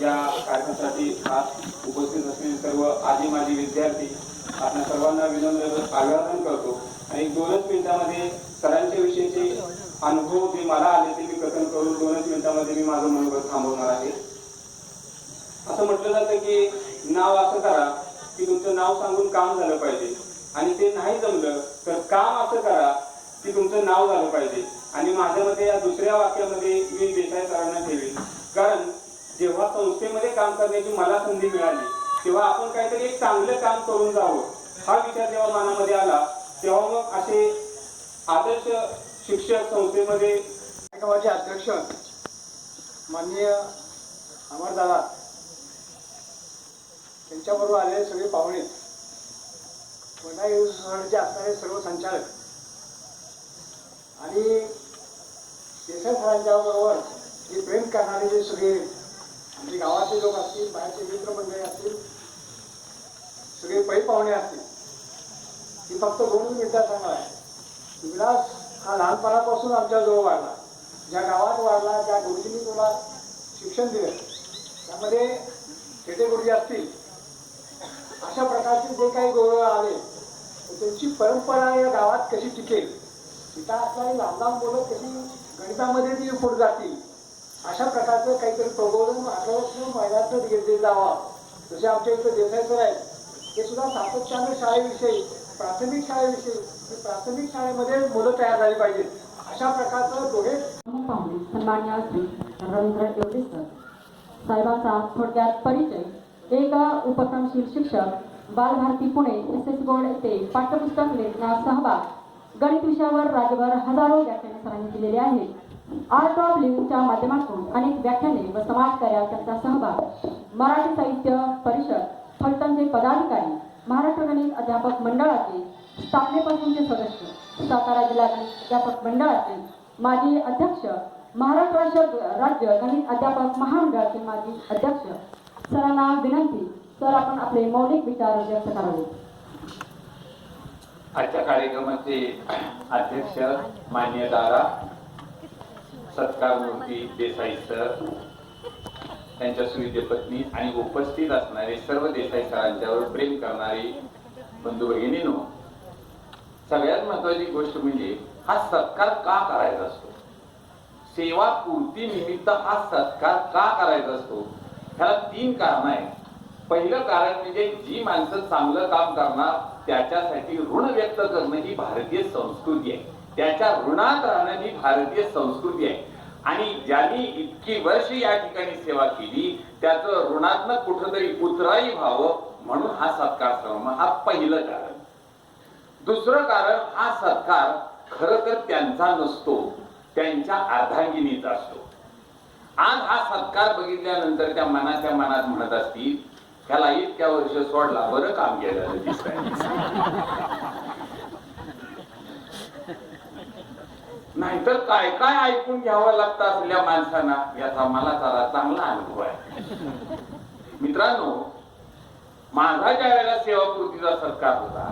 H: या कार्यक्रमासाठी आज उपस्थित असलेले सर्व आजी माजी विद्यार्थी, आपण सर्वांना विनम्र अभिवादन करतो. आणि 2च मिनिटामध्ये सरांच्या विषयीचे अनुभव जे मला आले ते मी कथन करून 2च मिनिटामध्ये मी माझं मनोगत थांबवणार आहे. असं म्हटलं जातं की नाव असं करा की तुमचं नाव सांगून काम झालं पाहिजे, आणि ते नाही जमलं तर काम असं करा की तुमचं नाव झालं पाहिजे. आणि माझ्या मते या दुसऱ्या वाक्यामध्ये मी देसाई सरांना ठेवेन, कारण जेव्हा संस्थेमध्ये काम करण्याची मला संधी मिळाली तेव्हा आपण काहीतरी एक चांगलं काम करून जावं हा विचार जेव्हा मनामध्ये आला, तेव्हा मग असे आदर्श शिक्षक संस्थेमध्ये
F: कार्यक्रमाचे अध्यक्ष माननीय अमरदादा, त्यांच्याबरोबर आलेले सगळे पाहुणे, कोयना असणारे सर्व संचालक आणि देसाई सरांच्या बरोबर जे प्रेम करणारे जे सगळे आमचे गावातले लोक असतील, बाहेरचे मित्रमंडळी असतील, सगळे पै पाहुणे असतील, ही फक्त 2 मिनिटात सांगणार आहे. विलास हा लहानपणापासून आमच्या जवळ वाढला, ज्या गावात वाढला, ज्या गुरुजींनी तुला शिक्षण दिलं त्यामध्ये खेटे गुरुजी असतील, अशा प्रकारचे जे काही गौरव आले त्यांची परंपरा या गावात कशी टिकेल, तिथं असणारी लहान लहान मुलं कशी गणितामध्ये ती पुढे जातील, अशा प्रकारचं काहीतरी प्रबोधन आठवड्यातून महिन्यातून घेतले जावा. जसे आमच्या इथं देसाई सर आहेत, ते सुद्धा सातत्याने शाळेविषयी, प्राथमिक शाळेविषयी, प्राथमिक शाळेमध्ये मुलं तयार झाली पाहिजेत, अशा प्रकारचं दोघे
D: पाहुणे सन्मान्य श्री रवींद्र एवढे सर साहेबांचा थोडक्यात परिचय. एक उपक्रमशील शिक्षक, बालभारती पुणे SS बोर्ड येथे पाठ्यपुस्तक लेखनात सहभाग, गणित विषयावर राज्यभर हजारो व्याख्याने सरांनी दिलेली आहेत. आर्ट ऑफ लिव्हिंगच्या माध्यमातून अनेक व्याख्याने व समाजकार्यात त्यांचा सहभाग. मराठी साहित्य परिषद फलटणचे पदाधिकारी, महाराष्ट्र गणित अध्यापक मंडळाचे स्थापनेपासूनचे सदस्य, सातारा जिल्हा गणित अध्यापक मंडळाचे माजी अध्यक्ष, महाराष्ट्र राज्य गणित अध्यापक महामंडळाचे माजी अध्यक्ष. सरांना विनंती, सर आपण आपले मौलिक विचार व्यक्त करावे.
E: आजच्या कार्यक्रमाचे अध्यक्ष मान्य दादा, सत्कारमूर्ती देसाई सर, त्यांच्या सुविद्य पत्नी आणि उपस्थित असणारे सर्व देसाई सरांच्यावर प्रेम करणारे बंधू भगिनींनो, सगळ्यात महत्वाची गोष्ट म्हणजे हा सत्कार का करायचा असतो, सेवा पूर्ती निमित्त हा सत्कार का करायचा असतो. ह्याला 3 कारण आहेत. पहिलं कारण म्हणजे जी माणसं चांगलं काम करणार त्याच्यासाठी ऋण व्यक्त करणं ही भारतीय संस्कृती आहे, त्याच्या ऋणात राहणं ही भारतीय संस्कृती आहे. आणि ज्यांनी इतकी वर्ष या ठिकाणी सेवा केली त्याचं ऋणातनं कुठंतरी उतराई व्हावं म्हणून हा सत्कार करणं, हा पहिलं कारण. दुसरं कारण, हा सत्कार खरं तर त्यांचा नसतो, त्यांच्या अर्धांगिनीचा असतो. आज हा सत्कार बघितल्यानंतर त्या मनाच्या मनात म्हणत असतील ह्याला इतक्या वर्ष सोडला, बरं काम केलं दिसतंय. नाहीतर काय काय ऐकून घ्यावं लागतं असलेल्या माणसांना, याचा मला जरा चांगला अनुभव आहे. मित्रांनो, माझा ज्या वेळेला सेवापूर्तीचा सत्कार होता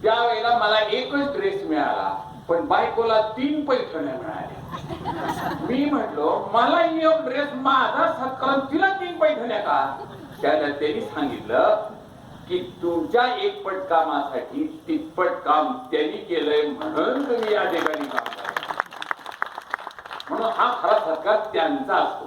E: त्यावेळेला मला एकच ड्रेस मिळाला, पण बायकोला 3 पैठण्या मिळाल्या. मी म्हटलो मला एक ड्रेस माझा सत्कार, तिला 3 पैठण्या का? त्याला त्यांनी सांगितलं की तुमच्या एकपट कामासाठी तिप्पट काम त्यांनी केलंय म्हणून तुम्ही या ठिकाणी काम करा. म्हणून हा खरा सत्कार त्यांचा असतो.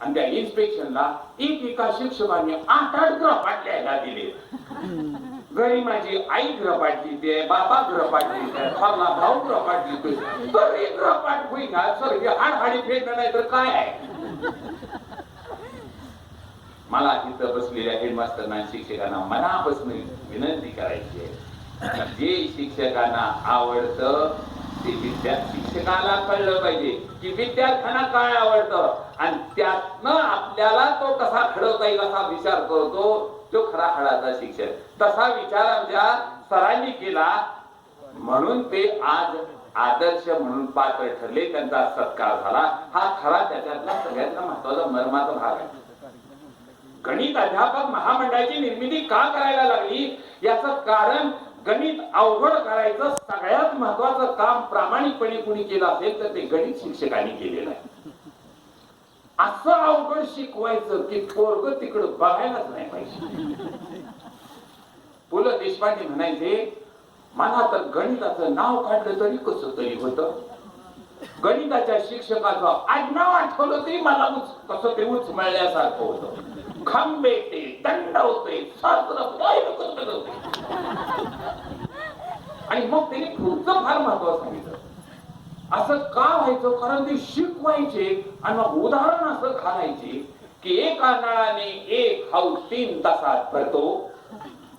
E: आणि त्या इन्स्पेक्शनला एका शिक्षकाने 8 ग्रहपाठ लिहायला दिले. घरी माझी आई ग्रहपाठ लिहिते, बाबा ग्रहपाठ लिहिते, थोरला भाऊ ग्रहपाठ लिहितोय, तर एक ग्रहपाठ होईना सर, हाडहाडी फेडणं नाही तर काय आहे. मला तिथं बसलेल्या हेडमास्टरना शिक्षकांना मनापासून विनंती करायची आहे, जे शिक्षकांना आवडतं ते शिक्षकाला कळलं पाहिजे की विद्यार्थ्यांना काय आवडतं, आणि त्यातनं आपल्याला तो कसा घडवता येईल असा विचार करतो तो खरा खडाचा शिक्षक. तसा विचार आमच्या सरांनी केला म्हणून ते आज आदर्श म्हणून पात्र ठरले, त्यांचा सत्कार झाला. हा खरा त्याच्यातला सगळ्यात महत्वाचा मर्माचा भाग आहे. गणित अध्यापक महामंडळाची निर्मिती का करायला लागली याचं कारण गणित अवघड करायचं सगळ्यात महत्वाचं काम प्रामाणिकपणे कुणी केलं असेल तर ते गणित शिक्षकांनी केलेलं आहे. असं अवघड शिकवायचं की पोरग तिकडं बघायलाच नाही पाहिजे. पु ल देशपांडे म्हणायचे, मला तर गणिताचं नाव काढलं तरी कसं तरी होतं, गणिताच्या शिक्षकाचं आडनाव आठवलं तरी मला कसं ते उचमळल्यासारखं होतं, खंबेते दंडवते शास्त्र आणि मग त्यांनी पुढचं फार महत्वाचं सांगितलं. असं का व्हायचं, कारण ते शिकवायचे आणि मग उदाहरण असं घालायचे की एका नळाने एक हाऊस 3 तासात भरतो,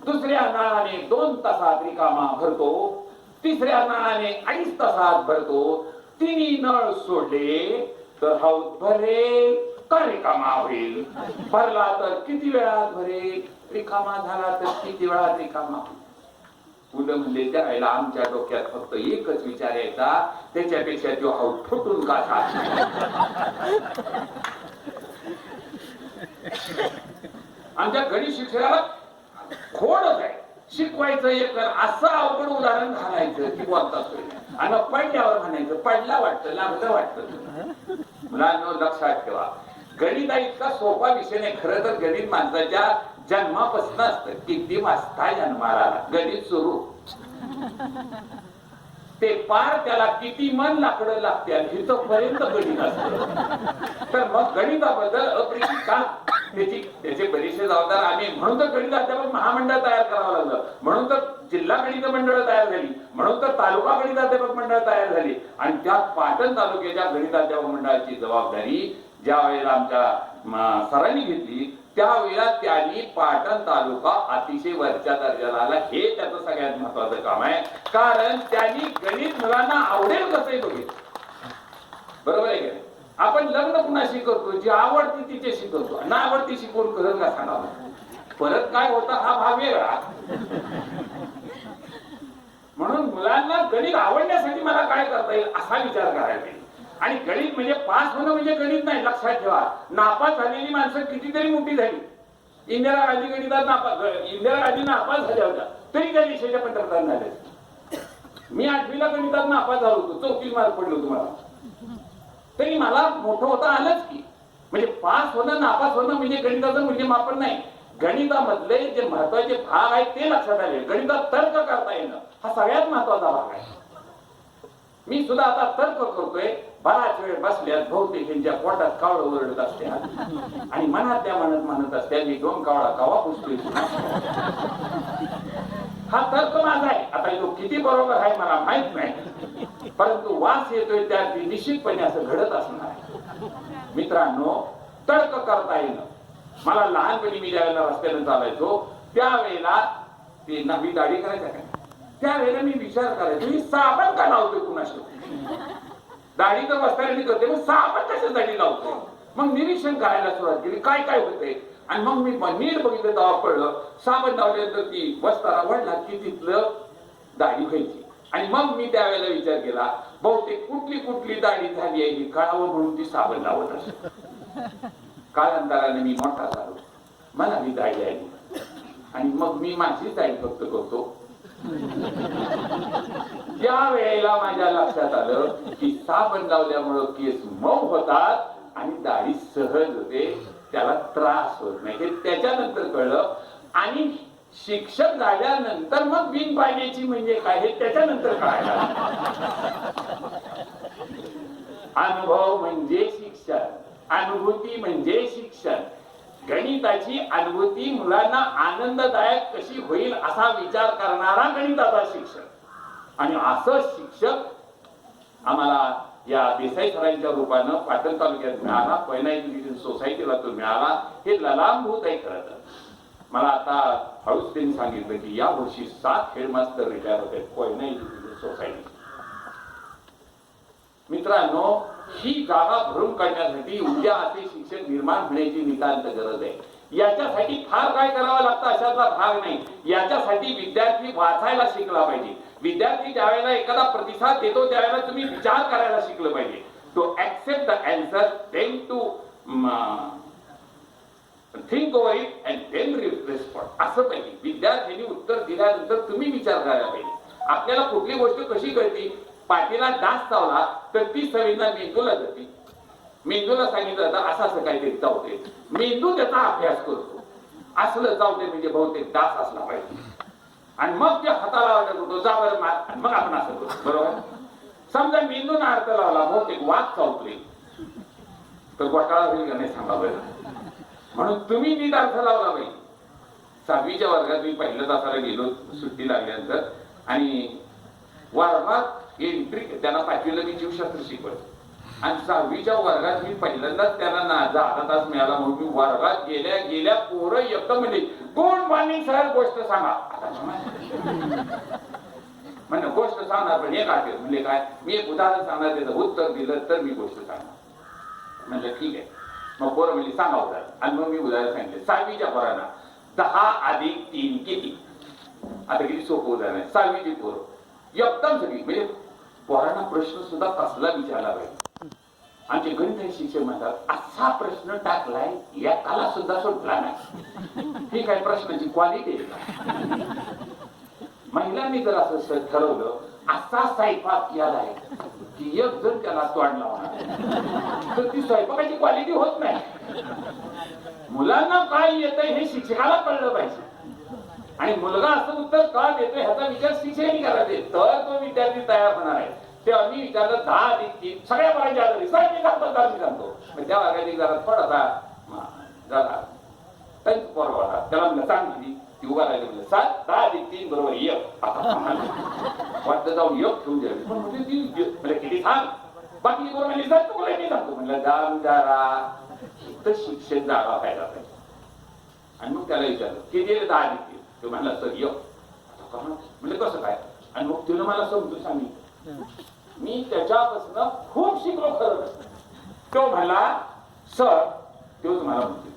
E: दुसऱ्या नळाने 2 तासात रिकामा भरतो, तिसऱ्या नळाने 2.5 तासात भरतो, तिन्ही नळ सोडले तर हाऊस भरेल का रिकामा होईल, भरला तर किती वेळात भरेल, रिकामा झाला तर किती वेळात रिकामा होईल. मुलं म्हणले त्यावेळेला आमच्या डोक्यात फक्त एकच विचार यायचा, त्याच्यापेक्षा तो हाऊस फुटून का आमच्या गणित शिक्षकाला खोडच आहे. शिकवायचं एक असं अवघड उदाहरण घालायचं की बोलतात आणि पडल्यावर म्हणायचं पडला वाटतं लागलं वाटतं. मुलांनो लक्षात ठेवा, गणित हा इतका सोपा विषय नाही. खरं तर गणित माणसाच्या जन्मापासून असतं. किती वाजता जन्माला गणित सुरू ते पार त्याला किती मन लाकडं लागते इथपर्यंत गणित असतं. तर मग गणिताबद्दल अप्रिय का त्याचे बरेचसे जबाबदार आम्ही, म्हणून तर गणित अध्यापक महामंडळ तयार करावं लागलं, म्हणून तर जिल्हा गणित मंडळ तयार झाली, म्हणून तर तालुका गणित अध्यापक मंडळ तयार झाली. आणि त्या पाटण तालुक्याच्या गणित अध्यापक मंडळाची जबाबदारी ज्या वेळेला आमच्या सरांनी घेतली त्यावेळेला त्यांनी पाटण तालुका अतिशय वरच्या दर्जाला आला. हे त्याचं सगळ्यात महत्वाचं काम आहे, कारण त्यांनी गणित मुलांना आवडेल कसंही बघेल. बरोबर आहे का? आपण लग्न कुणाशी करतो, जी आवडती तिच्याशी करतो, ना आवडती शिकवून करत का सांगा. परत काय होतं हा भाग वेगळा. म्हणून मुलांना गणित आवडण्यासाठी मला काय करता येईल असा विचार करायला पाहिजे. आणि गणित म्हणजे पास होणं म्हणजे गणित नाही, लक्षात ठेवा. नापास झालेली माणसं कितीतरी मोठी झाली. इंदिरा गांधी गणितात नापास, इंदिरा गांधी नापास झाल्या होत्या तरी त्या देशाच्या पंतप्रधान झाले. मी 8वीला गणितात नापास झालो होतो, 34 मार्क पडले होते मला, तरी मला मोठं होता आलंच की. म्हणजे पास होणं नापास होणं म्हणजे गणिताचं मूल्यमापन नाही. गणितामधले जे महत्वाचे भाग आहेत ते लक्षात आले. गणितात तर्क करता येणं हा सगळ्यात महत्वाचा भाग आहे. मी सुद्धा आता तर्क करतोय, बराच वेळ बसल्यास बहुतेक त्यांच्या पोटात कावळं ओरडत असते आणि मनात त्या म्हणत असते मी 2 कावळा कावा पुसतोय. हा तर्क माझा आहे. आता तो किती बरोबर आहे मला माहित नाही, परंतु वास येतोय त्या निश्चितपणे असं घडत असणार आहे. मित्रांनो, तर्क करता येणं. मला लहानपणी मी ज्यावेळेला रस्त्याने चालायचो त्यावेळेला ते नवी दाढी करायच्या काय, त्यावेळेला मी विचार करायचो मी साबण का लावतोय कुणाशी. दाढी तर रस्त्याने करते, मग साबण कशासाठी लावतोय. मग निरीक्षण करायला सुरुवात केली काय काय होतंय. आणि मग मी नीट बघितलं तेव्हा कळलं साबण लावल्यानंतर ती वस्तारा वाढला की तिथलं दाढी व्हायची. आणि मग मी त्यावेळेला विचार केला बहुतेक कुठली दाढी झाली आहे ही कळावं म्हणून ती साबण लावत असते. कालांतराने मी मोठा झालो, मला मी दाढी आली आणि मग मी माझी दाढी फक्त करतो. त्या वेळेला माझ्या लक्षात आलं की साबण लावल्यामुळं केस मऊ होतात आणि दाढी सहज होते, त्याला त्रास होत नाही. हे त्याच्यानंतर कळलं. आणि शिक्षक झाल्यानंतर मग बिन पाण्याची म्हणजे काय हे त्याच्यानंतर कळायला. अनुभव म्हणजे शिक्षण अनुभूती म्हणजे शिक्षण. गणिताची अनुभूती मुलांना आनंददायक कशी होईल असा विचार करणारा गणिताचा शिक्षक. आणि असं शिक्षक आम्हाला या देसाई सरांच्या रूपानं पाटण तालुक्यात मिळाला, कोयना एज्युकेशन सोसायटीला तो मिळाला. हे ललामभूत आहे खरं तर. मला आता हळूच त्यांनी सांगितलं की या वर्षी 7 हेडमास्टर रिटायर होते कोयना एज्युकेशन सोसायटी. मित्रांनो, ही जागा भरून काढण्यासाठी उद्या असे शिक्षक निर्माण होण्याची नितांत गरज आहे. याच्यासाठी फार काय करावं लागतं अशातला भाग नाही. याच्यासाठी विद्यार्थी वाचायला शिकला पाहिजे. विद्यार्थी ज्यावेळेला एखादा प्रतिसाद देतो त्यावेळेला तुम्ही विचार करायला शिकलं पाहिजे. To accept the answer, then to think over it and then respond असं पाहिजे. विद्यार्थ्यांनी उत्तर दिल्यानंतर तुम्ही विचार करायला पाहिजे. आपल्याला कुठली गोष्ट कशी कळती? पाठीला डास चावला तर ती संवेदना मेंदूला जाते. मेंदूला सांगितलं तर असं असं काहीतरी चावते. मेंदू त्याचा अभ्यास करतो. असलं चावते म्हणजे बहुतेक डास असला पाहिजे. आणि मग ते हाताला वाटत होतो जा बरं मार, आणि मग आपण असं करतो. बरोबर? समजा मेंदूला अर्थ लावला बहुतेक वाघ चावतोय तर घोटाळा होईल का नाही सांगा बरं. म्हणून तुम्ही नीट अर्थ लावला पाहिजे. 6वीच्या वर्गात मी पहिल्या तासाला गेलो सुट्टी लागल्यानंतर आणि वर्गात एंट्री त्यांना 5वीला मी जीवशास्त्र शिकवलं आणि 6वीच्या वर्गात मी पहिल्यांदाच त्यांना अर्धा तास मिळाला म्हणून मी वर्गात गेल्या पोरं एकदम म्हणजे गुड मॉर्निंग सर गोष्ट सांगा. म्हणजे गोष्ट सांगणार पण एक आठवत म्हणजे काय मी एक उदाहरण सांगणार त्याचं उत्तर दिलं तर मी गोष्ट सांगणार. म्हणलं ठीक आहे. मग पोरं म्हणजे सांगा उदाहरण. आणि मग मी उदाहरण सांगितलं 6वीच्या पोरांना 10 अधिक 3 किती. आता किती सोपं उदाहरण आहे. 6वीची पोरं एकदम सगळी म्हणजे पोरांना प्रश्न सुद्धा कसला विचारला पाहिजे. आमचे गणित शिक्षक म्हणतात असा प्रश्न टाकलाय एकाला सुद्धा सुटला नाही. ठीक आहे, प्रश्नाची क्वालिटी आहे. महिलांनी जर असं ठरवलं असा स्वयंपाक केलाय की एक जण त्याला तोंड लावणार तर ती स्वयंपाकाची क्वालिटी होत नाही. मुलांना काय येतंय हे शिक्षकाला कळलं पाहिजे. आणि मुलगा असं उत्तर का देतोय ह्याचा विचार शिक्षकांनी करायचा तर तो विद्यार्थी तयार होणार आहे. तेव्हा मी विचारलं 10 अधिक 3 सगळ्या पोरांच्या आधारे सर मी सांगतो. त्या वर्गात एक जरा थोडासा झाला त्यांच पोरवाला त्याला म्हणलं सांग किती. ती उभा राहिली म्हणलं 7 10 अधिक 3 बरोबर 1. वाटतं जाऊन 1 ठेवून द्यावी पण म्हणजे ती म्हणजे किती सांग बाकी बरोबर म्हणली सर तुला मी सांगतो. म्हणलं जाम जरा तर शिक्षण जागा व्हायला पाहिजे. आणि मग त्याला विचारलं किती 10 अधिक 3. तो म्हणला सर 1. म्हणजे कसं काय. आणि मग तुला मला समजून सांगितलं. मी त्याच्यापासून खूप शिकलो खरं. तो म्हणला सर तोच मला म्हणतो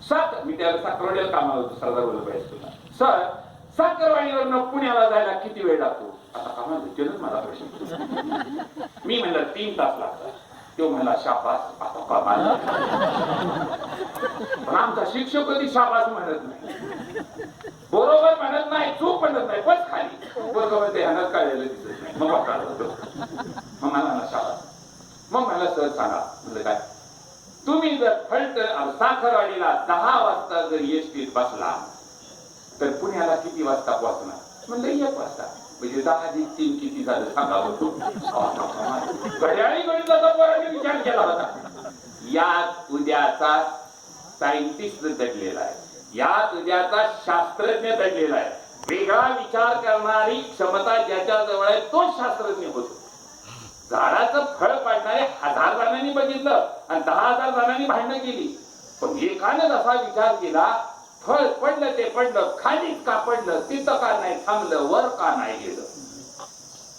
E: 7 मी त्याला साखरवाडीला कामाला होतो सरदार वल्लभभाई हायस्कूलला. सर साखरवाडीवरनं पुण्याला जायला किती वेळ लागतो. आता का म्हणतो मला प्रश्न. मी म्हणलं 3 तास लागतात. तो म्हणला शाबास. आता का मला पण आमचा शिक्षक कधी शाबास म्हणत नाही, बरोबर म्हणत नाही, चूक म्हणत नाही, बस खाली बरोबर ते ह्यानं कळलेलं दिसत नाही. मग वाटलं होतं मग मला म्हणला शाबास. मग मला सर सांगा म्हणजे काय तुम्ही जर फलटण साखरवाडीला 10 वाजता जर एसटीत बसला तर पुण्याला किती वाजता पोहोचणार. म्हणलं 1 वाजता. म्हणजे 10 अधिक 3 किती झालं सांगा होतो. घड्याळी गणिताचा पोरांनी विचार केला होता. यात उद्याचा सायंटिस्ट दडलेला आहे. यात उद्याचा शास्त्रज्ञ दडलेला आहे. वेगळा विचार करणारी क्षमता ज्याच्या जवळ आहे तोच शास्त्रज्ञ होतो. झाडाचं फळ पाडणारे 1000 जणांनी बघितलं आणि 10,000 जणांनी भांडणं केली पण एकानं असा विचार केला फळ पडलं ते पडलं खालीच का पडलं तिथं का नाही थांबलं वर का नाही गेलं.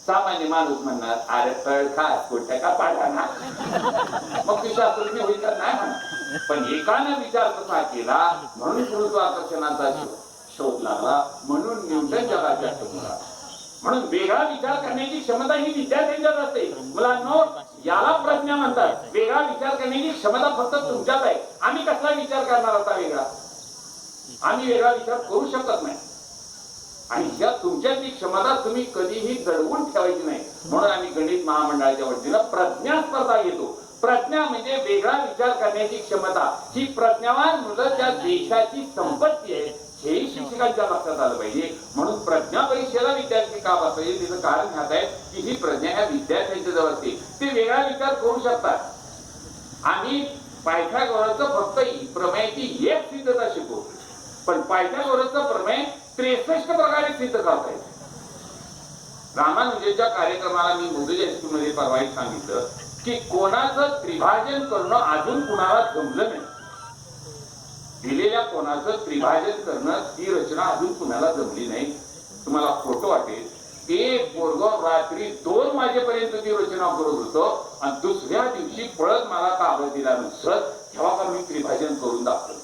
E: सामान्य माणूस म्हणणार अरे फळ खा कुठे का पाडला ना मग ती शास्त्रज्ञ होईल का नाही म्हणणार. पण एकानं विचार कसा केला म्हणून गुरुत्वाकर्षणाचा शोध लागला म्हणून न्यूटन जगाच्या शोधला. म्हणून वेगळा विचार करण्याची क्षमता ही विद्यार्थ्यांच्यात असते. मुलांनो याला प्रज्ञा म्हणतात. वेगळा विचार करण्याची क्षमता फक्त तुमच्यात आहे. आम्ही कसला विचार करणार होता वेगळा. आम्ही वेगळा विचार करू शकत नाही आणि या तुमच्यातली क्षमता तुम्ही कधीही दडवून ठेवायची नाही. म्हणून आम्ही गणित महामंडळाच्या वतीनं प्रज्ञा स्पर्धा घेतो. प्रज्ञा म्हणजे वेगळा विचार करण्याची क्षमता. ही प्रज्ञावान मुलं त्या देशाची संपत्ती आहे हेही शिक्षकांच्या लक्षात आलं पाहिजे. म्हणून प्रज्ञा परीक्षेला विद्यार्थी का बसायचे त्याचं कारण ह्यात आहे की ही प्रज्ञा ह्या विद्यार्थ्यांच्या जवळ असते. ते वेगळा विचार करू शकतात. आम्ही पायथागोरसचं फक्त प्रमेयची एक सिद्धता शिकवतो, पण पायथागोरसचं प्रमेय 63 प्रकारे सिद्ध करता येते. रामानुजेच्या कार्यक्रमाला मी मुदुजा हायस्कूलमध्ये परवा सांगितलं की कोणाचं त्रिभाजन करणं अजून कुणाला जमलं नाही. दिलेल्या कोणाचं त्रिभाजन करणं ती रचना अजून कुणाला जमली नाही. तुम्हाला खोटं वाटेल, एक पोरग रात्री 2 वाजेपर्यंत ती रचना करत होतो आणि दुसऱ्या दिवशी पळत मला कागद दिला नसत, तेव्हा का मी त्रिभाजन करून दाखवलं.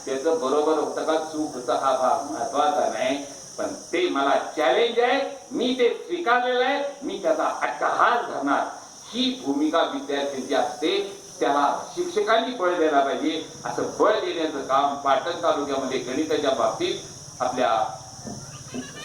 E: त्याचं बरोबर होतं का चूक होतं हा भाग महत्वाचा नाही, पण ते मला चॅलेंज आहे, मी ते स्वीकारलेलं आहे, मी त्याचा अट्टहास धरणार. ही भूमिका विद्यार्थ्यांची असते, त्याला शिक्षकांनी बळ द्यायला पाहिजे. असं बळ देण्याचं काम पाटण तालुक्यामध्ये गणिताच्या बाबतीत आपल्या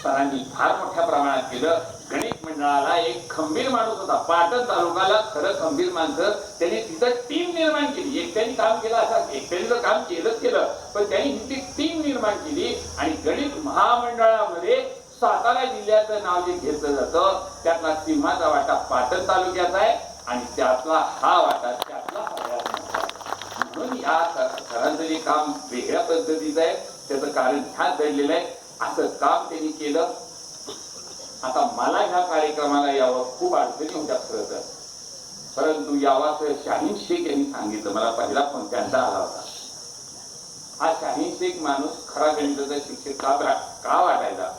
E: सरांनी फार मोठ्या प्रमाणात केलं. गणित मंडळाला एक खंबीर माणूस होता. पाटण तालुक्याला खरं खंबीर माणसं, त्यांनी तिथं टीम निर्माण केली. एकट्याने काम केलं असं एकट्याने काम केलंच केलं, पण त्यांनी ती टीम निर्माण केली आणि गणित महामंडळामध्ये सातारा जिल्ह्याचं नाव जे घेतलं जातं त्यातला सिंहाचा वाटा पाटण तालुक्याचा आहे आणि त्यातला हा वाटा त्यातला म्हणून या सरांचं जे काम वेगळ्या पद्धतीचं आहे त्याचं कारण ह्यात दडलेलं आहे. असं काम त्यांनी केलं. आता मला ह्या कार्यक्रमाला यावं खूप अडचणी होत्या खरं तर, परंतु यावं शाहीन शेख यांनी सांगितलं. मला पहिला फोन त्यांचा आला होता. हा शाहीन शेख माणूस खरा गणिताचा शिक्षक का वाटायचा,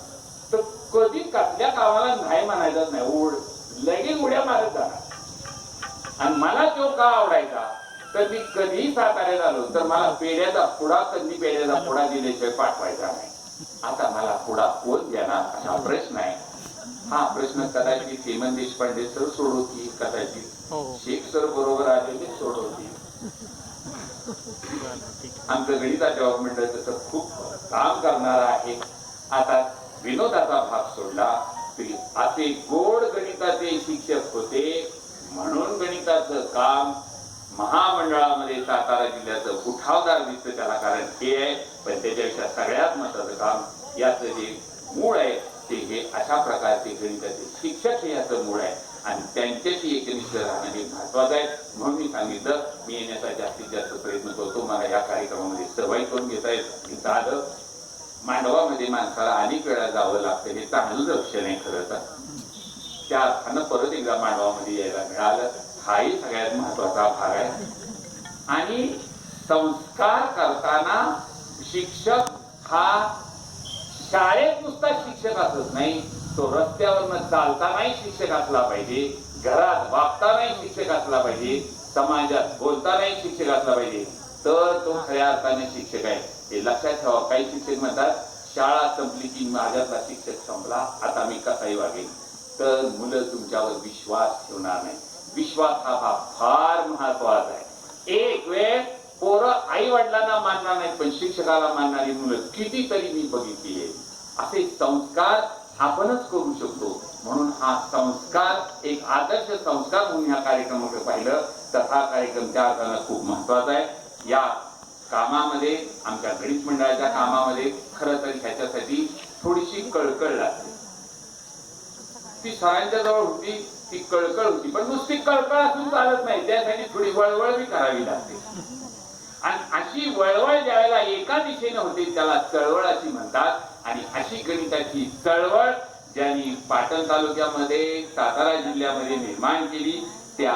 E: तर कधी कसल्या कामाला नाही म्हणायचं नाही, लगेच उड्या मारत जाणार. आणि मला तो का आवडायचा, तर मी कधीही साताऱ्यात आलो तर मला पेढ्याचा पुडा, कधी पेढ्याचा पुडा दिल्याशिवाय पाठवायचा नाही. आता मला पुढा कोण देणार असा प्रश्न आहे. हा प्रश्न कदाचित हेमंत देशपांडे सर सोडवतील, कदाचित शेख सर बरोबर आलेले सोडवतील. आमचं गणिताच्या मंडळ तसं खूप काम करणार आहे. आता विनोदाचा भाग सोडला तरी असे गोड गणिताचे शिक्षक होते, म्हणून गणिताचं काम महामंडळामध्ये सातारा जिल्ह्याचं उठावदार दिसतं. त्याला कारण हे आहे, पण त्याच्यापेक्षा सगळ्यात महत्वाचं काम याचं जे मूळ आहे ते हे अशा प्रकारचे गणिताचे शिक्षक हे याचं मूळ आहे आणि त्यांच्याशी एकनिष्ठ राहणं हे महत्वाचं आहे. म्हणून मी सांगितलं मी येण्याचा जास्तीत जास्त प्रयत्न करतो. मला या कार्यक्रमामध्ये सहभागी करून घेता येत आलं. मांडवामध्ये माणसाला अनेक वेळा जावं लागतं, हे चांगलं लक्षण आहे खरं तर. त्या अर्थानं परत एकदा मांडवामध्ये यायला मिळालं, हाही सगळ्यात महत्वाचा भाग आहे. आणि संस्कार करताना शिक्षक हा शाळेत नुसता शिक्षक असत नाही, तो रस्त्यावरनं चालतानाही शिक्षक असला पाहिजे, घरात वागतानाही शिक्षक असला पाहिजे, समाजात बोलतानाही शिक्षक असला पाहिजे, तर तो खऱ्या अर्थाने शिक्षक आहे. हे लक्षात ठेवा. काही शिक्षक म्हणतात शाळा संपली की माझ्यातला शिक्षक संपला, आता मी कसाही वागेन. तर मुलं तुमच्यावर विश्वास ठेवणार नाही. विश्वास हा फार महत्वाचा आहे. एक वेळ पोरं आई वडिलांना मानणार नाहीत, पण शिक्षकाला मानणारी मुलं कितीतरी मी बघितली आहे. असे संस्कार आपणच करू शकतो. म्हणून हा संस्कार एक आदर्श संस्कार म्हणून ह्या कार्यक्रमाकडे पाहिलं तर हा कार्यक्रम त्या अर्थानं खूप महत्वाचा आहे. या कामामध्ये आमच्या गणित मंडळाच्या कामामध्ये खरं तर ह्याच्यासाठी थोडीशी कळकळ लागते. ती सरांच्या जवळ होती, ती कळकळ होती, पण नुसती कळकळ असून चालत नाही, त्यासाठी थोडी वळवळ बी करावी लागते. आणि अशी वळवळ ज्यावेळेला एका दिशेने होते त्याला चळवळ अशी म्हणतात. आणि अशी गणिताची चळवळ ज्यांनी पाटण तालुक्यामध्ये सातारा जिल्ह्यामध्ये निर्माण केली त्या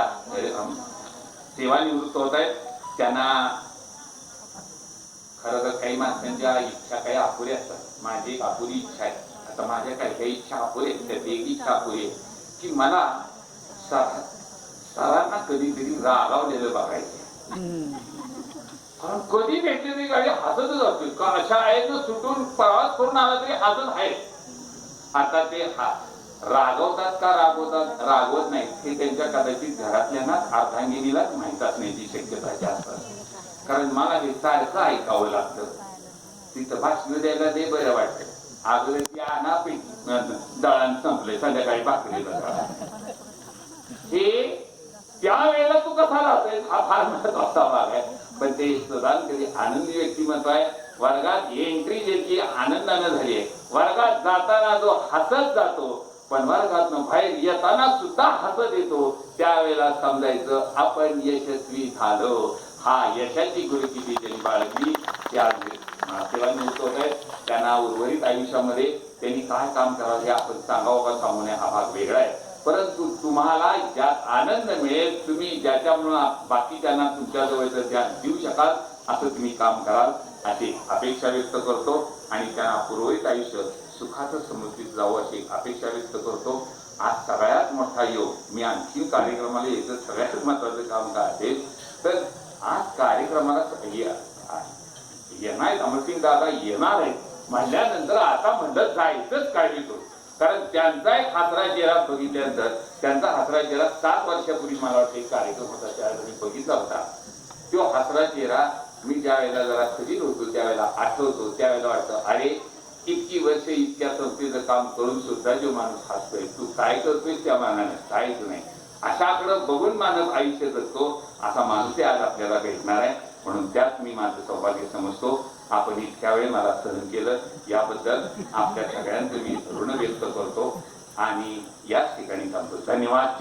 E: सेवानिवृत्त होत आहेत. त्यांना खरं तर काही माणसांच्या इच्छा काही अपुऱ्या असतात. माझी एक अपुरी इच्छा आहे. आता माझ्या काही इच्छा अपुऱ्या आहेत. त्यात एक इच्छा अपुरी आहे की मला सरांना कधीतरी रागावलेलं बघायचं. कारण कधी भेटले तरी गाडी हसतच असतील. का अशा आहेत ना, सुटून प्रवास करून आला तरी हसत आहे. आता ते रागवतात का रागवतात, रागवत नाही हे त्यांच्या कदाचित घरातल्यांना अर्धांगिनीलाच माहीत असण्याची शक्यता जास्त असते. कारण मला हे सारखं ऐकावं लागतं. तिथं भाषण द्यायला ते बरं वाटतं. अगोदर ती आणा पीठ दळण संपलंय, संध्याकाळी भाकरीला दळण. हे त्यावेळेला तू कसा राहतोय हा फार महत्वाचा भाग आहे. पण ते सदांतरी आनंदी व्यक्तिमत्व आहे. वर्गात एंट्री ज्याची आनंदानं झाली आहे, वर्गात जाताना जो हसत जातो, पण वर्गातून बाहेर येताना सुद्धा हसत येतो, त्यावेळेला समजायचं आपण यशस्वी झालो. यशाची गुरु किती त्यांनी बाळगली ते आज सेवानिवृत्त होत आहेत. त्यांना उर्वरित आयुष्यामध्ये त्यांनी काय काम करावं हे आपण सांगावं का सांगू नये हा भाग वेगळा आहे. परंतु तुम्हाला ज्यात आनंद मिळेल, तुम्ही ज्याच्यामुळं बाकीच्यांना तुमच्या जवळचं ध्यान देऊ शकाल असं तुम्ही काम कराल अशी अपेक्षा व्यक्त करतो आणि त्यांना पुरोहित आयुष्य सुखाचं समृद्धीत जावं अशी अपेक्षा व्यक्त करतो. आज सगळ्यात मोठा योग, मी आणखी कार्यक्रमाला यायचं सगळ्यात महत्वाचं काम काय असेल तर आज कार्यक्रमाला येणार अमरसिंग दादा येणार आहेत म्हणल्यानंतर आता म्हणलं जायचंच काय देतो. कारण त्यांचा एक हातरा चेहरा बघितल्यानंतर, त्यांचा हातरा चेहरा 7 वर्षापूर्वी मला वाटतं एक कार्यक्रम होता त्यावेळेला मी बघितला होता. तो हातरा चेहरा मी ज्या वेळेला जरा खजील होतो त्यावेळेला आठवतो. त्यावेळेला वाटतं अरे इतकी वर्ष इतक्या संस्थेचं काम करून सुद्धा जो माणूस हसतोय, तू काय करतोय त्या मानाने काहीच नाही. अशाकडं बघून माणूस आयुष्य जगतो असा माणूसही आज आपल्याला भेटणार आहे. म्हणून त्यात मी माझं सौभाग्य समजतो. आपण इतक्या वेळ मला सहन केलं याबद्दल आपल्या सगळ्यांचं मी ऋण व्यक्त करतो आणि याच ठिकाणी थांबतो. धन्यवाद.